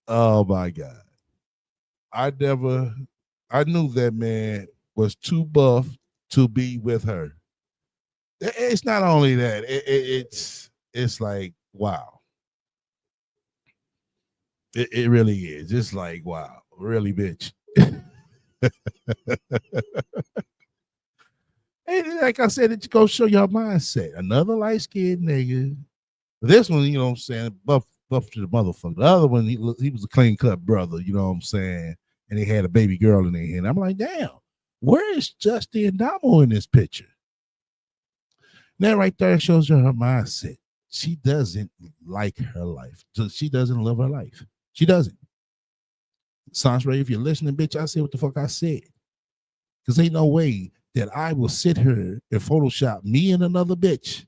Oh my God. I knew that man was too buff to be with her. It's not only that, it's like, wow. It really is. It's like, wow, really, bitch. And like I said, it goes show your mindset. Another light skinned nigga. This one, you know what I'm saying, buff to the motherfucker. The other one, he was a clean cut brother, you know what I'm saying? And they had a baby girl in their hand. I'm like, damn, where is Justin Damo in this picture? That right there shows you her mindset. She doesn't like her life. She doesn't love her life. She doesn't. Sounds right. If you're listening, bitch, I said what the fuck I said. Because ain't no way that I will sit here and Photoshop me and another bitch.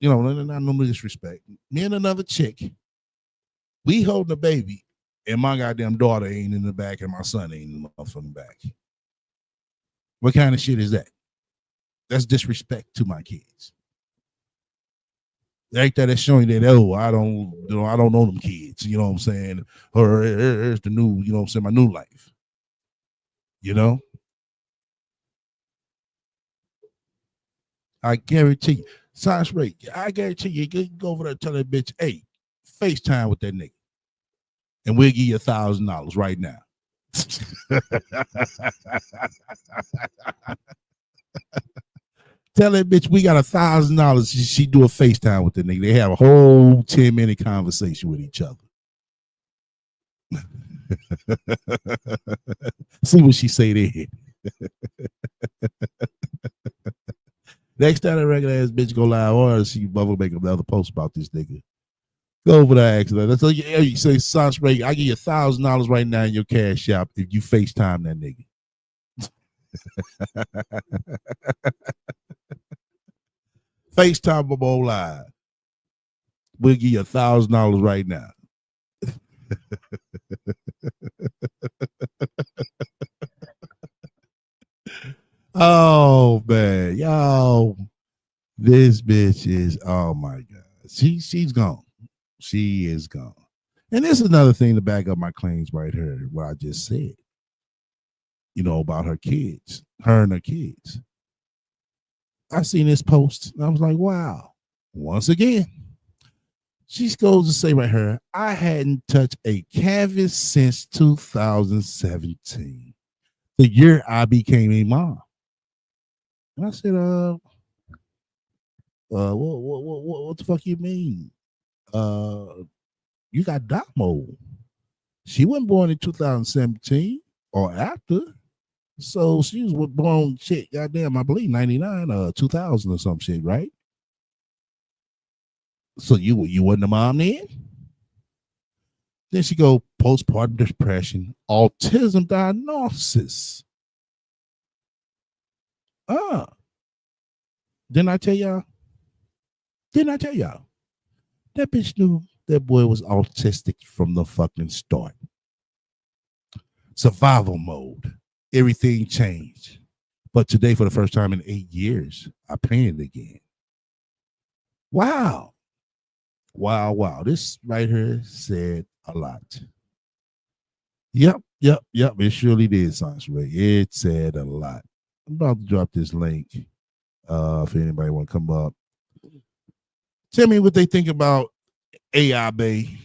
You know, not no disrespect. Me and another chick. We holding a baby, and my goddamn daughter ain't in the back, and my son ain't in the motherfucking back. What kind of shit is that? That's disrespect to my kids. Like that is showing that I don't know them kids, you know what I'm saying? Or here's the new, you know what I'm saying, my new life. You know? I guarantee you, Science Ray, I guarantee you can go over there and tell that bitch, hey, FaceTime with that nigga. And we'll give you $1,000 right now. Tell that bitch we got $1,000. She do a FaceTime with the nigga. They have a whole 10-minute conversation with each other. See what she say there. Next time that regular ass bitch go live, or she bubble make another post about this nigga. Go over there, accident. That's all you say. Sauce Ray, I give you $1,000 right now in your cash app if you FaceTime that nigga. FaceTime Bobo live. We'll give you $1,000 right now. Oh man, yo, This bitch is, oh my god, she's gone. She is gone. And this is another thing to back up my claims right here. What I just said, about her kids, her and her kids. I seen this post and I was like, wow. Once again, she goes to say right here, I hadn't touched a canvas since 2017, the year I became a mom. And I said, what the fuck you mean? You got Damo. She wasn't born in 2017 or after. So she was born shit, goddamn, I believe 99, 2000 or some shit, right? So you wasn't a mom then? Then she go postpartum depression, autism diagnosis. Didn't I tell y'all? Didn't I tell y'all? That bitch knew that boy was autistic from the fucking start. Survival mode. Everything changed. But today, for the first time in 8 years, I painted again. Wow. Wow, wow. This right here said a lot. Yep. It surely did, Sansa. It said a lot. I'm about to drop this link. If anybody want to come up. Tell me what they think about AI Bay,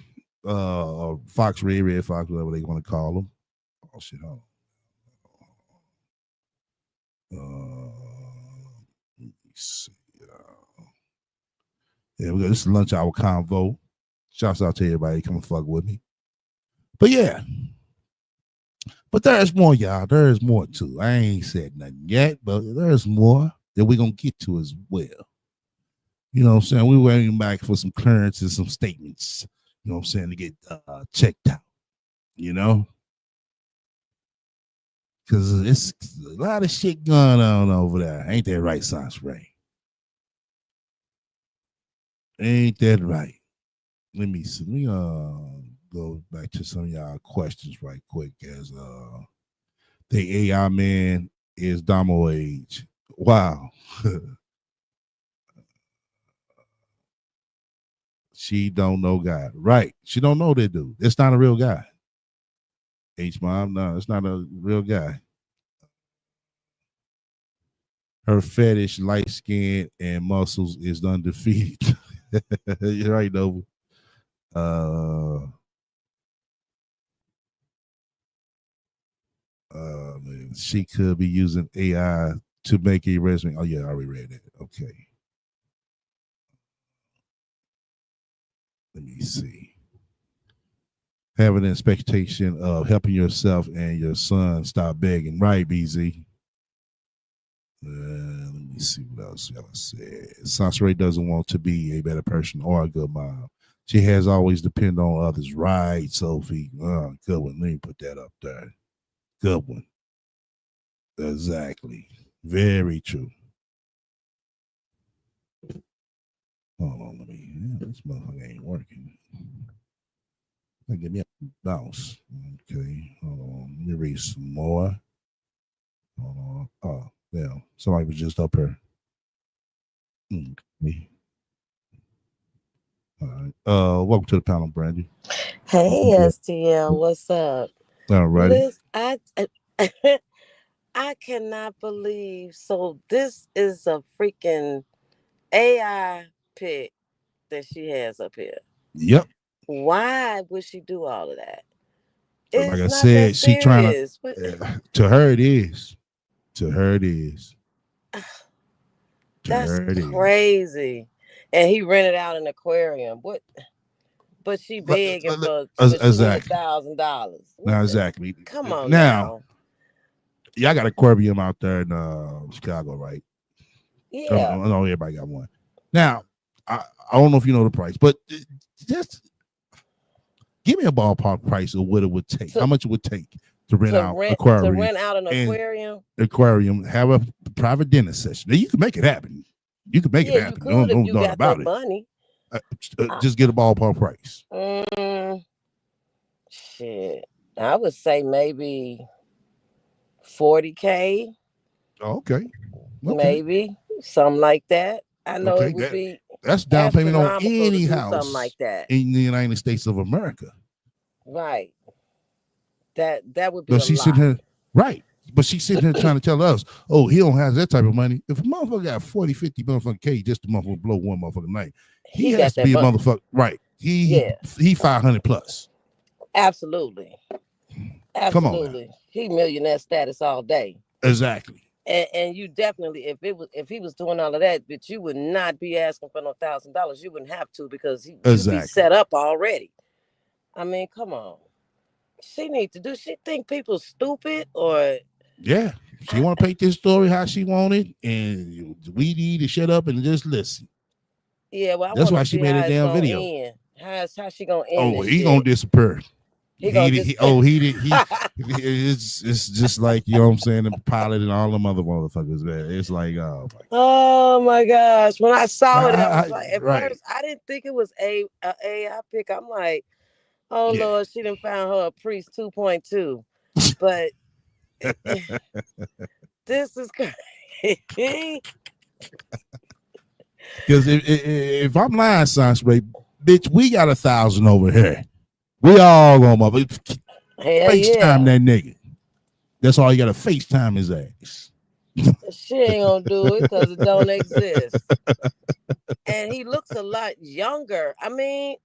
Fox Red Fox, whatever they want to call them. Oh shit, hold on. Let me see. Yeah, we got this lunch hour convo. Shouts out to everybody come and fuck with me. But yeah. But there's more, y'all. There's more too. I ain't said nothing yet, but there's more that we're gonna get to as well. You know what I'm saying? We're waiting back for some clearances, some statements, you know what I'm saying, to get checked out, Because it's a lot of shit going on over there. Ain't that right, Science Ray? Ain't that right? Let me see. Let me go back to some of y'all questions right quick as the AI man is Damo age. Wow. She don't know God. Right. She don't know that dude. It's not a real guy. H mom, no, it's not a real guy. Her fetish, light skin, and muscles is undefeated. You're right, Nova. She could be using AI to make a resume. Oh yeah, I already read that. Okay. Let me see. Have an expectation of helping yourself and your son stop begging. Right, BZ. Let me see what else y'all said. Sansa doesn't want to be a better person or a good mom. She has always depended on others. Right, Sophie. Good one. Let me put that up there. Good one. Exactly. Very true. Hold on, this motherfucker ain't working. Give me a bounce. Okay, hold on. Let me read some more. Hold on. Oh, yeah. Somebody was just up here. Okay. All right. Welcome to the panel, Brandy. Hey, STL, what's up? All righty. I cannot believe. So this is a freaking AI pic that she has up here. Yep. Why would she do all of that? Like It's I not that said, she trying serious. to. To her, it is. To her, it is. That's crazy. And he rented out an aquarium. What? But she begging for $200,000. Now, exactly. Come on now. now. Y'all got an aquarium out there in Chicago, right? Yeah. I know everybody got one. Now, I don't know if you know the price, but just give me a ballpark price of what it would take. How much it would take to rent out aquarium? To rent out an aquarium? Aquarium, have a private dinner session. Now, you can make it happen. You can make it happen. You could if you got about the money. Just get a ballpark price. Shit. I would say maybe $40K. Okay. Maybe something like that. I know Okay, it would be that's down payment on astronomical to any do house something like that. in the United States of America. Right. That would be But a she's lot. sitting here, right? But she's sitting here trying to tell us, oh, he don't have that type of money. If a motherfucker got 40, 50 motherfucking K just to motherfucker blow one motherfucking night, he has got to that be a money. motherfucker, right? Yeah. He 500 plus. Absolutely. Come on now. Absolutely. He millionaire status all day. Exactly. And you definitely, if he was doing all of that, but you would not be asking for no $1,000. You wouldn't have to because you'd be Exactly. set up already. I mean, come on. She need to do. She think people stupid or Yeah. She want to paint this story how she wanted, and we need to shut up and just listen. yeah. Well, I That's want why to she see made how a it's damn gonna video. end. How she gonna end Oh, this he shit? gonna disappear. He gonna It's just like, you know what I'm saying, the pilot and all them other motherfuckers, man. It's like, oh my. Oh my gosh! When I saw it, I was like, at right. first, I didn't think it was a AI pick. I'm like, oh Yeah. Lord, she done found her a priest 2.2. But this is crazy. Because if I'm lying, Science Ray, bitch, we got 1,000 over here. We all gonna FaceTime that nigga. That's all you gotta FaceTime his ass. She ain't gonna do it because it don't exist. And he looks a lot younger. I mean,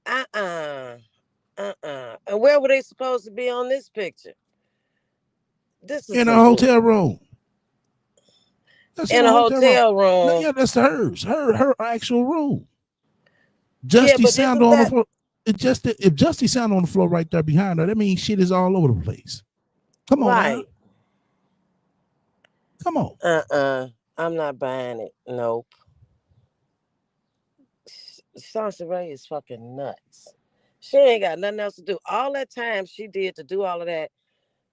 And where were they supposed to be on this picture? This is in a hotel room. That's in a hotel room. Yeah, that's hers. Her actual room. Justy sound on the floor. If Justy sound on the floor right there behind her, that means shit is all over the place. Come on now. Come on. I'm not buying it. Nope. Sansa Ray is fucking nuts. She ain't got nothing else to do. All that time she did to do all of that,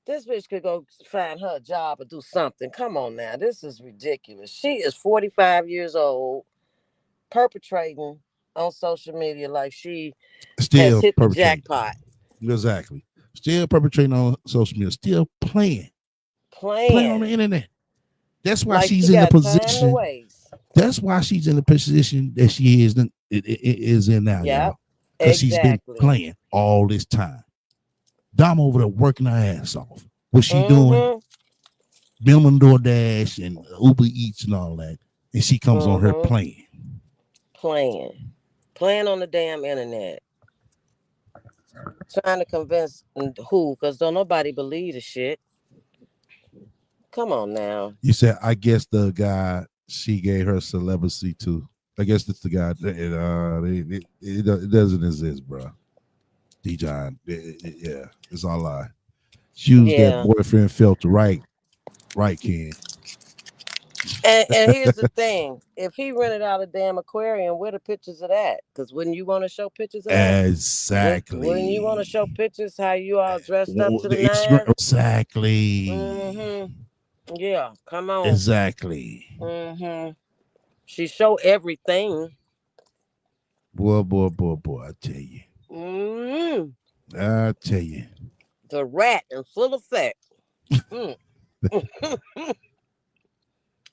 this bitch could go find her a job or do something. Come on now. This is ridiculous. She is 45 years old, perpetrating on social media like she has hit the jackpot. Exactly. Still perpetrating on social media. Still playing on the internet. That's why she's in the position. That's why she's in the position that she is in now, y'all. Because she's been playing all this time. Dom over there working her ass off. What's she doing? Billing DoorDash and Uber Eats and all that. And she comes on her playing. Playing on the damn internet. Trying to convince who? Because don't nobody believe the shit. Come on now. You said, I guess the guy she gave her celibacy to. I guess that's the guy. It doesn't exist, bro. D-John. Yeah, it's all lie. She used that boyfriend filter, right, Ken. And here's the thing: if he rented out a damn aquarium, where the pictures of that? Because wouldn't you want to show pictures of that? Exactly. Wouldn't you want to show pictures how you all dressed up to the nines? Exactly. Yeah, come on. Exactly. She show everything. Boy, I tell you. I tell you. The rat in full effect.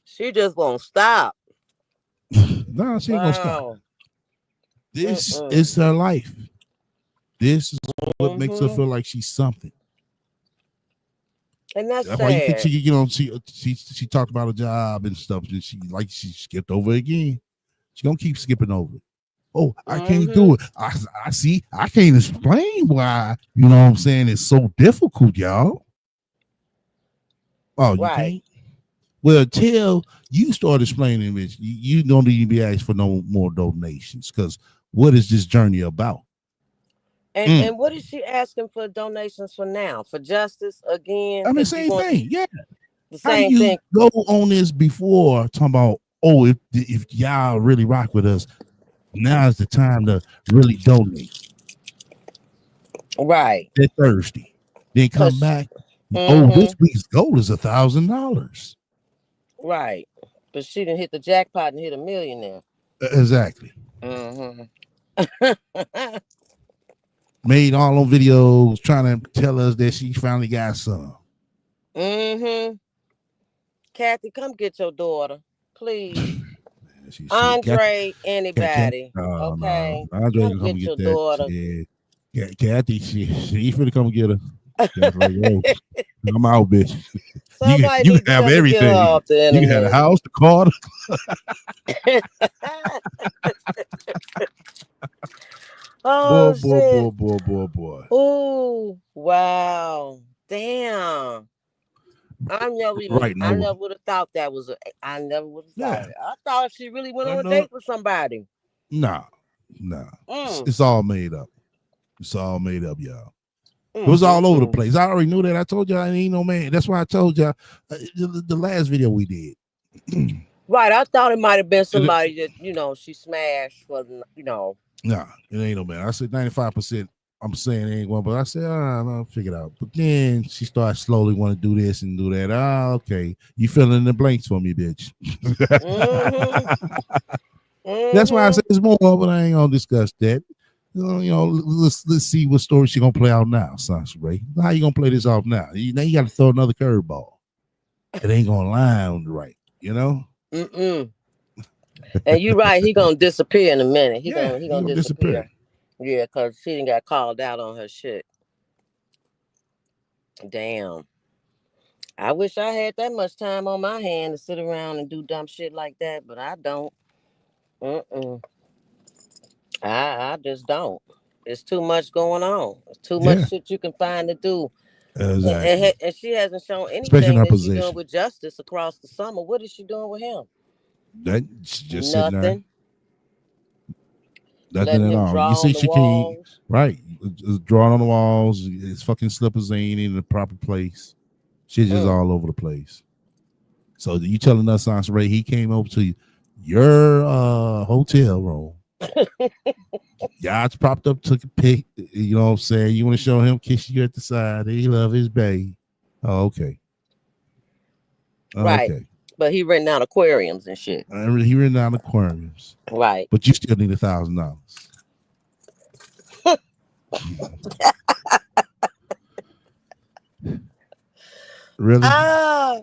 She just won't stop. No, she ain't gonna stop. This is her life. This is what makes her feel like she's something. And that's why you think she talked about a job and stuff, and she skipped over again. She's gonna keep skipping over it. Oh, I can't do it. I see. I can't explain why. You know what I'm saying? It's so difficult, y'all. Oh, you can't? Well, till you start explaining this, you don't even be asked for no more donations. Because what is this journey about? And what is she asking for donations for now? For justice again? I mean, same thing. Yeah. The same thing. Go on this before talking about, oh, if y'all really rock with us, now is the time to really donate. Right. They're thirsty. Then come back. Oh, this week's goal is $1,000. Right. But she didn't hit the jackpot and hit $1 million now. Exactly. Made all those videos trying to tell us that she finally got some. Kathy, come get your daughter, please. Andre, Can't, anybody. no. Okay. Andre Come can come and get get your that daughter. shit. Kathy, she finna come and get her. Kathy, like, yo, I'm out, bitch. Somebody You need can to have come and get her everything. off the You can have the internet. house, the car. Oh shit. Boy. Oh wow. Damn. Right, I Nova. never would have thought that was I never would have thought Yeah. it. I thought she really went I on a know. date with somebody. Nah. Mm. It's all made up. It's all made up, y'all. Mm, It was all over the mm. place. I already knew that. I told y'all I ain't no man. That's why I told y'all the last video we did. Right, I thought it might have been somebody that she smashed for Nah, it ain't no man. I said 95%. I'm saying it ain't one, but I said, I'll figure it out. But then she started slowly want to do this and do that. Okay. You fill in the blanks for me, bitch. That's why I said it's more, but I ain't gonna discuss that. Let's see what story she gonna play out now, Sasha Ray. How you gonna play this off now? Now you gotta throw another curveball. It ain't gonna line right, Mm-mm. And you're right, he gonna disappear in a minute. He Yeah, gonna disappear. Yeah, because she didn't got called out on her shit. Damn. I wish I had that much time on my hand to sit around and do dumb shit like that, but I don't. Mm-mm. I just don't. It's too much going on. It's too much Yeah, shit you can find to do. exactly. And she hasn't shown Especially in anything her that she's doing position. with Justice across the summer. What is she doing with him? That she's just sitting there, Nothing. nothing Letting at him all. You draw see, on the she can't. walls. Right, drawing on the walls. His fucking slippers ain't in the proper place. She's just all over the place. So you telling us, Sasha Ray, he came over to your hotel room. Y'all's propped up, took a pic. You know what I'm saying? You want to show him, kiss you at the side. He love his baby. Oh, okay. Right. Okay. But he renting out aquariums and shit. He ran down aquariums. Right. But you still need $1,000. Really? Ah,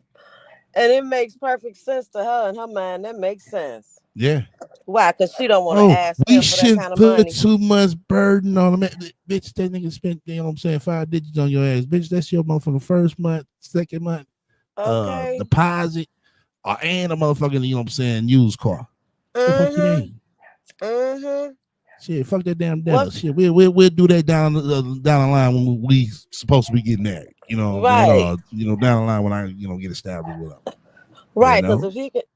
and it makes perfect sense to her in her mind. That makes sense. Yeah. Why? Because she don't want to Oh, ask we him for that should kind of put money. too much burden on him. Bitch, that nigga spent, 5 digits on your ass. Bitch, that's your motherfucking first month, second month, Okay. deposit, and a motherfucking, used car. The fuck you mean? Shit, fuck that damn dinner. Shit, we'll do that down the line when we supposed to be getting married. Right. Down the line when I get established with him. Right. Because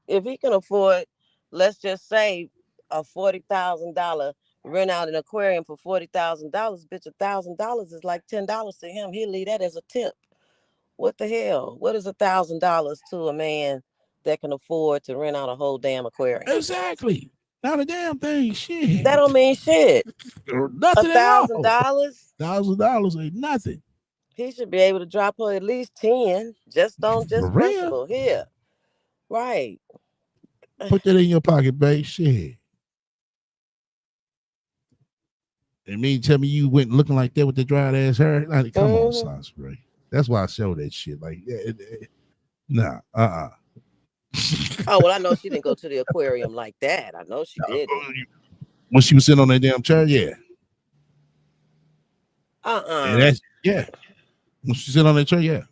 if he can afford, let's just say a $40,000 rent out an aquarium for $40,000, bitch, $1,000 is like $10 to him. He'll leave that as a tip. What the hell? What is $1,000 to a man that can afford to rent out a whole damn aquarium? Exactly. Not a damn thing. Shit. That don't mean shit. Nothing at all. $1,000. $1,000 ain't nothing. He should be able to drop her at least 10 just on For just real? principle. Here. Right. Put that in your pocket, babe. Shit. And me tell me you went looking like that with the dried ass hair. Like, come on, son, Ray. That's why I show that shit. Like, nah, Oh, well, I know she didn't go to the aquarium like that. I know she didn't. When she was sitting on that damn chair, yeah. And that's when she sit on that chair, yeah.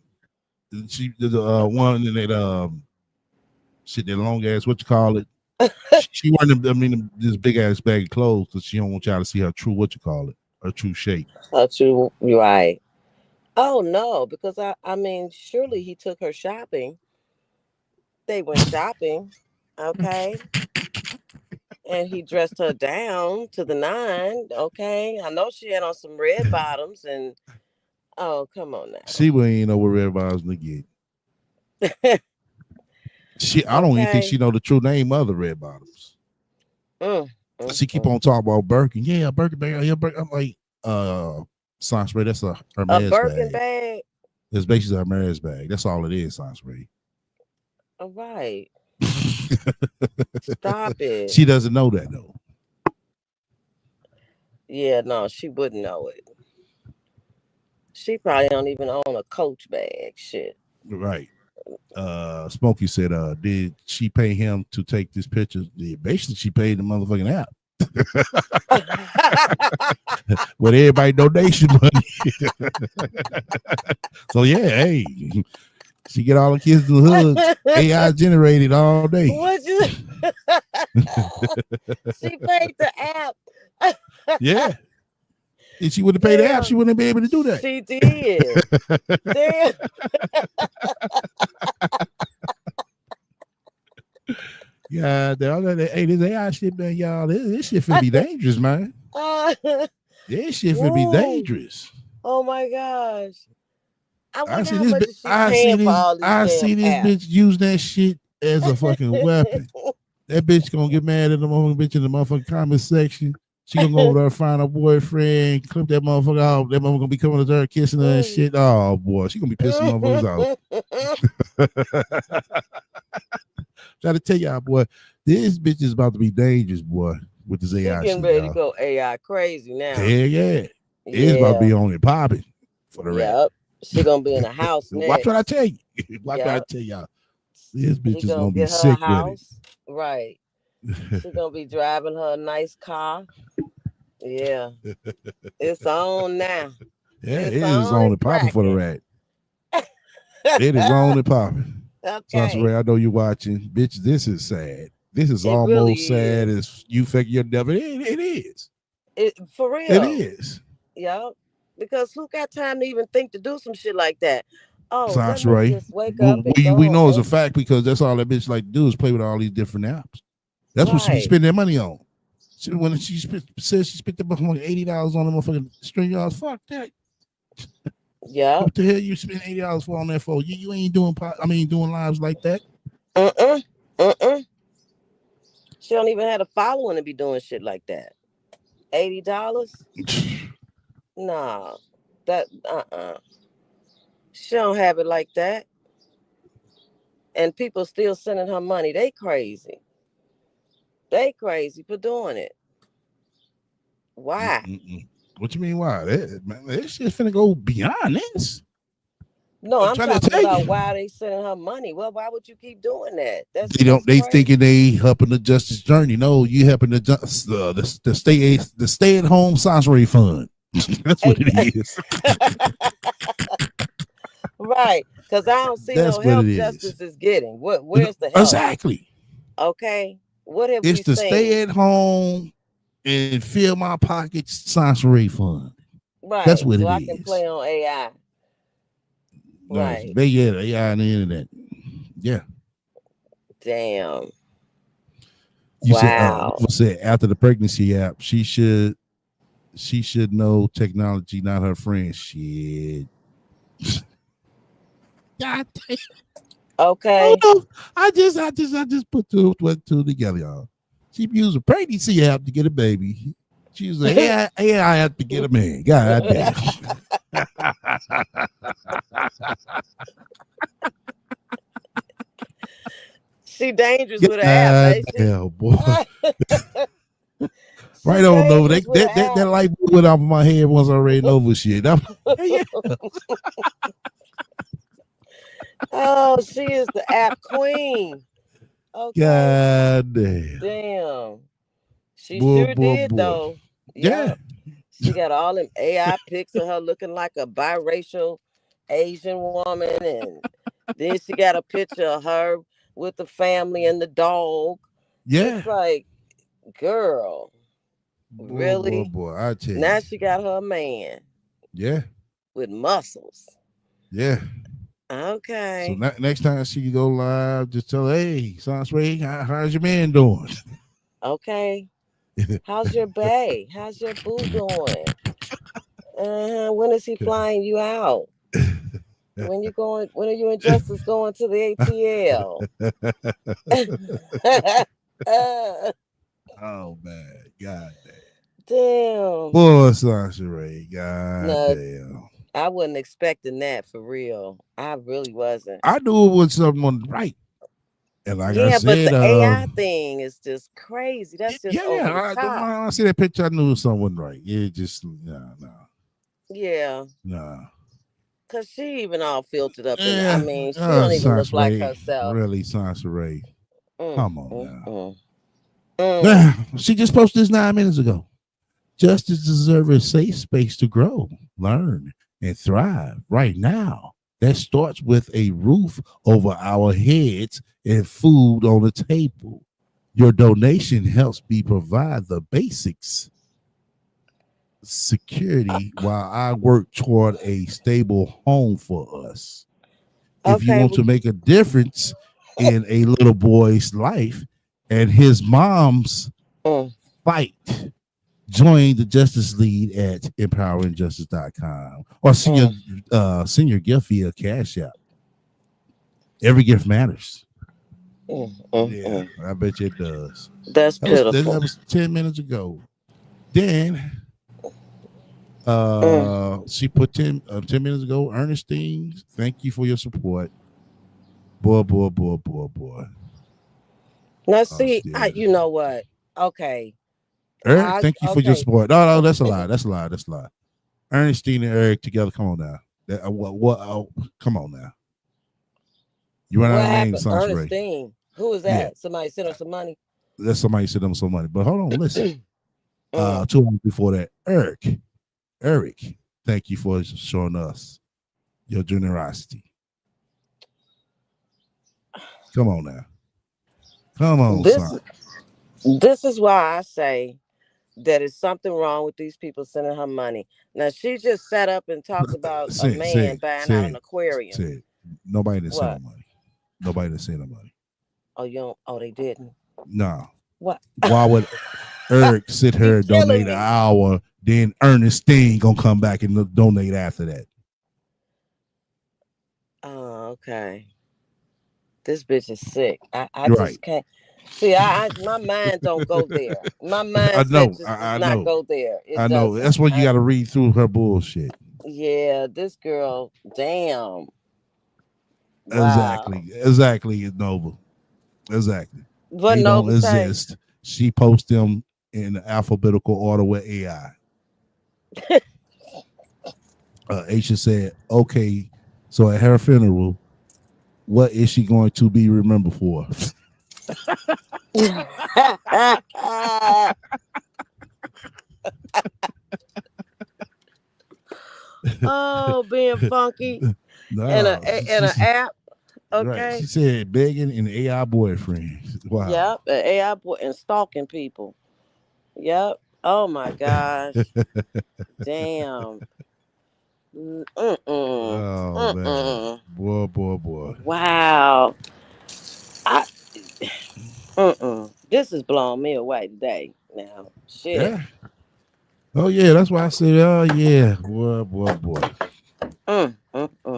She the one in that shit, that long ass, what you call it? She wearing this big ass bag of clothes because she don't want y'all to see her true, what you call it, her true shape. Her true, right. Oh no, because I mean, surely he took her shopping. They went shopping, okay, and he dressed her down to the nine. Okay, I know she had on some red bottoms and oh, come on now. She ain't know what red bottoms to get. I don't even think she know the true name of the red bottoms. She keep on talking about Birkin. Yeah, Birkin bag. Yeah, Birkin. I'm like, Sanspray, that's a Hermes Birkin bag. It's basically a Hermes bag. That's all it is, Sanspray. All right. Stop it. She doesn't know that though. Yeah, no, she wouldn't know it. She probably don't even own a Coach bag. Shit. Right. Smokey said, did she pay him to take this picture? Yeah, basically, she paid the motherfucking app. With everybody donation money. So yeah, hey, she get all the kids in the hoods. AI generated all day. What you? She paid the app. Yeah. If she would have paid the app, she wouldn't be able to do that. She did. Damn. Yeah, hey, this AI shit, man, y'all. This shit finna be dangerous, man. This shit finna be dangerous. Oh my gosh. I wonder see how this. much is she paying for all these I see this apps. bitch use that shit as a fucking weapon. That bitch gonna get mad at the motherfucking bitch in the motherfucking comment section. She gonna go over there, find her boyfriend, clip that motherfucker out. That motherfucker gonna be coming to her, kissing her and shit. Oh boy, she gonna be pissing motherfuckers out. Try to tell y'all, boy, this bitch is about to be dangerous, boy, with this AI shit. Getting ready to go AI crazy now. Hell yeah. It's about to be on it popping for the rap. She gonna be in the house next. Watch what I tell you. Watch what I tell y'all. This bitch is gonna be sick with it. Right. She's gonna be driving her nice car. Yeah. It's on now. Yeah, it is on and popping for the rat. It is on and popping. Okay. So Ray, I know you're watching. Bitch, this is sad. This is almost really sad as you fake your devil. It is. For real. It is. Yeah. Because who got time to even think to do some shit like that? Oh, Sounds right. Just wake up we know it's a fact because that's all that bitch like to do is play with all these different apps. That's what she be spending their money on. When she says she spent about $80 on the motherfucking string yards, fuck that. Yeah. What the hell you spend $80 for on that for? You ain't doing doing lives like that. She don't even have a following to be doing shit like that. $80? Nah. That She don't have it like that. And people still sending her money. They crazy. They crazy for doing it. Why? What you mean why? That shit's finna go beyond this. No, I'm talking about why they sending her money. Well, why would you keep doing that? They thinking they helping the justice journey. No, you helping the stay at home sanctuary fund. That's what it is. Right, because I don't see no help justice is getting. Where's the help? Exactly. Okay, what have it's we the seen? Stay at home and fill my pockets sanctuary fund. Right, that's what so it I is. Can play on AI. Right. Yeah, AI on the internet. Yeah. Damn. You said after the pregnancy app, she should know technology, not her friend. Shit. God damn. Okay. I just put two together, y'all. She used a pregnancy app to get a baby. She used an AI app to get a man. God damn. She dangerous with an app, ain't she? Hell, boy. Right on over. That light went off of my head once I read over shit. Oh, she is the app queen. Okay. God damn. Damn. She sure did though. Yeah. She got all them AI pics of her looking like a biracial Asian woman, and then she got a picture of her with the family and the dog. Yeah. It's like, girl. Really? Boy, I tell you. Now she got her man. Yeah. With muscles. Yeah. Okay. So next time she go live, just tell her, hey, Sonsway, how's your man doing? Okay. How's your bae? How's your boo doing? When is he flying you out? When are you and Justice going to the ATL? Oh man, god damn. Boy, Sasha Ray, god damn. I wasn't expecting that for real. I really wasn't. I knew it was someone right. And like I said, but the AI thing is just crazy. That's just over the top. I see that picture. I knew someone right. Yeah, just nah. Yeah. Nah. Cause she even all filtered up, and I Yeah, mean, she don't even look like Sansaray, herself. really, Sansaray. Mm, Come on mm, now. mm, mm. She just posted this 9 minutes ago. Justice deserves a safe space to grow, learn, and thrive right now. That starts with a roof over our heads and food on the table. Your donation helps me provide the basics security while I work toward a stable home for us. If you Okay. want to make a difference in a little boy's life and his mom's Mm, fight, join the Justice League at empoweringjustice.com or send your gift via Cash App. Every gift matters. Yeah, mm. I bet you it does. That's That pitiful. was 10 minutes ago. Then Mm. she put 10 minutes ago, Ernestine, thank you for your support. Boy, boy, boy, boy, boy. Now, Oh, see, shit. you know what? Okay, Eric, thank you for your okay. support. No, that's a lie. That's a lie. That's a lie. Ernestine and Eric together. Come on now. Come on now. You run out What of names, happened, Sansaray. Ernestine? Who is Yeah, that? Somebody sent her some money. let somebody send them some money. But hold on, listen. Mm. 2 hours before that, Eric, thank you for showing us your generosity. Come on now. Come on, This son. this is why I say that is something wrong with these people sending her money. Now she just sat up and talked about a Say, man say, buying out an say, aquarium. say. Nobody didn't send no What? money. Nobody didn't send no money. Oh, you don't? Oh, they didn't. No. What? Why would Eric sit You here and killing donate an me. hour, then Ernestine gonna come back and donate after that? Oh, okay. This bitch is sick. I You're right. just can't. See, my mind don't go there. My I mindset know. just does I not know. go there. It I know. doesn't. That's why you got to read through her bullshit. Yeah, this girl, damn. Wow. Exactly, Noble. Exactly. What They don't Nova say? exist. She posts them in alphabetical order with AI. Aisha said, "Okay, so at her funeral, what is she going to be remembered for?" Oh, being funky in No, a app. right. Okay. She said begging an AI boyfriend. Wow. Yep. An AI boy and stalking people. Yep. Oh my gosh. Damn. Mm-mm. Oh man, Mm-mm. boy. Wow. I This is blowing me away today. Now, shit. Yeah. Oh yeah, that's why I said, oh yeah, boy.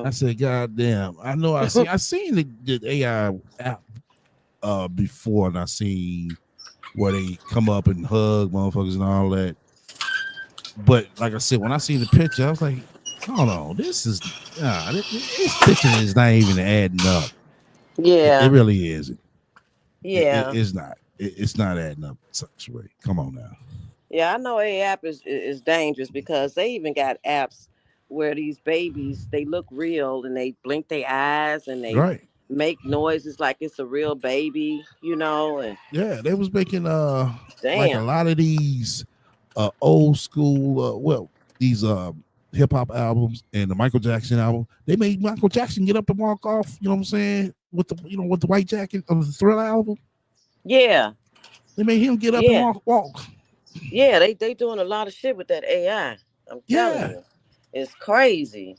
I Mm. said, God damn. I know I seen the AI app before, and I seen where they come up and hug motherfuckers and all that. But like I said, when I seen the picture, I was like, hold on, this picture is not even adding up. It Yeah. really isn't. Yeah. It's not. It's not adding up. Way. Come on now. Yeah, I know a app is dangerous because they even got apps where these babies they look real and they blink their eyes and they Right. make noises like it's a real baby, and Yeah, they was making like a damn. lot of these old school these hip hop albums and the Michael Jackson album. They made Michael Jackson get up and walk off, you know what I'm saying? With the white jacket of the Thriller album. Yeah. They made him get up and Yeah. walk. Yeah, they doing a lot of shit with that AI. I'm telling Yeah. you. It's crazy.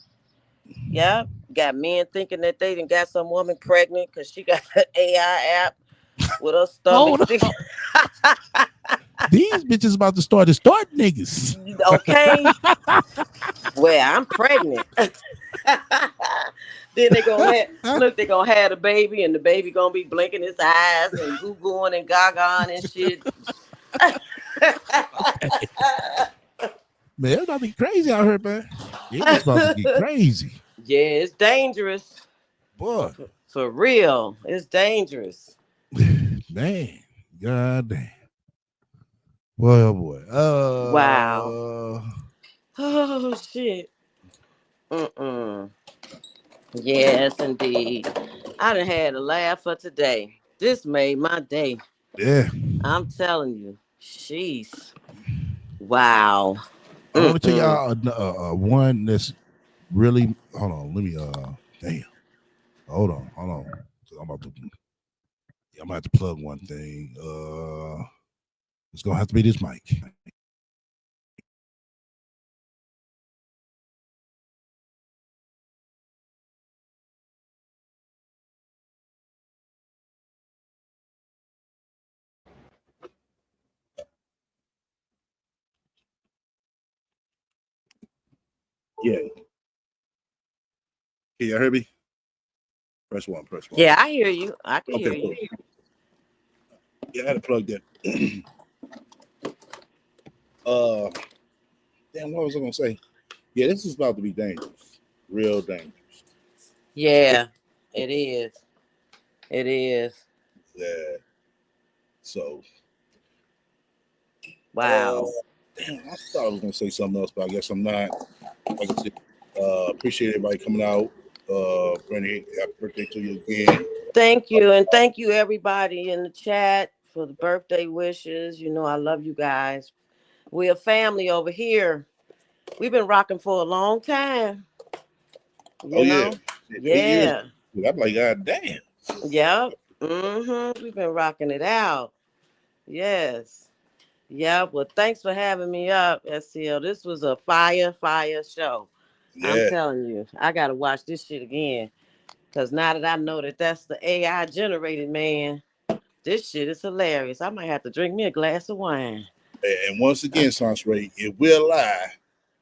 Yeah. Got men thinking that they done got some woman pregnant because she got an AI app with her stomach Hold stick. on. These bitches about to start niggas. Okay. Well, I'm pregnant. Then they gonna they gonna have the baby, and the baby gonna be blinking his eyes and goo gooing and gaga and shit. Man, it's about to be crazy out here, man. It's about to get crazy. Yeah, it's dangerous. Boy. For real, it's dangerous. Man, god damn. Boy, oh boy. Wow. Oh shit. Mm-mm. Yes, indeed. I done had a laugh for today. This made my day. Yeah. I'm telling you. Jeez. Wow. I want to tell Mm-mm. y'all one that's really. Hold on. Let me. Damn. Hold on. Hold on. 'Cause I'm about to. I'm gonna have to plug one thing. It's gonna have to be this mic. Yeah. Can you hear me? Press one. Press one. Yeah, I hear you. I can hear Okay. you. Cool. Yeah, I had to plug that. Damn. What was I gonna say? Yeah, this is about to be dangerous. Real dangerous. Yeah, it is. It is. Yeah. So. Wow. Damn. I thought I was gonna say something else, but I guess I'm not. Like I said, appreciate everybody coming out. Brandy, happy birthday to you again. Thank you. And thank you, everybody in the chat, for the birthday wishes. You know, I love you guys. We're a family over here. We've been rocking for a long time. Oh You yeah, know? 8 years. Yeah. I'm like, God damn. Yep. We've been rocking it out. Yes. Yeah. Well, thanks for having me up, SCL. This was a fire show. I'm Yeah. telling you, I gotta watch this shit again. Cause now that I know that that's the AI generated, man, this shit is hilarious. I might have to drink me a glass of wine. And once again, Sansray, if we're lie,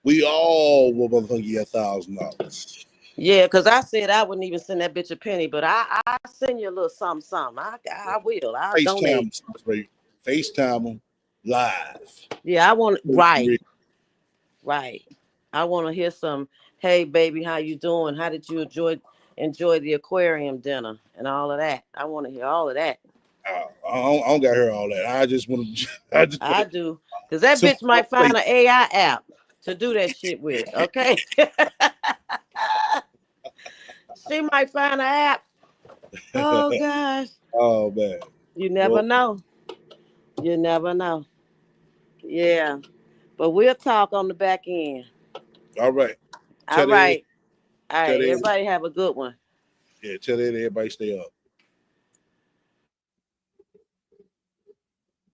we all will motherfucker you $1,000. Yeah, because I said I wouldn't even send that bitch a penny, but I send you a little something. I will. I'll donate. FaceTime, Sansray. FaceTime them live. Yeah, I want right. I want to hear some. Hey, baby, how you doing? How did you enjoy the aquarium dinner and all of that? I want to hear all of that. I don't got to hear all that. I just want to. I just want I do, because that to bitch might find an AI app to do that shit with. Okay, she might find an app. Oh gosh, Oh man. you never Well, know. You never know. Yeah, but we'll talk on the back end. all right. All Tell that. right. All Tell right. that. Everybody have a good one. Yeah. Tell that everybody stay up.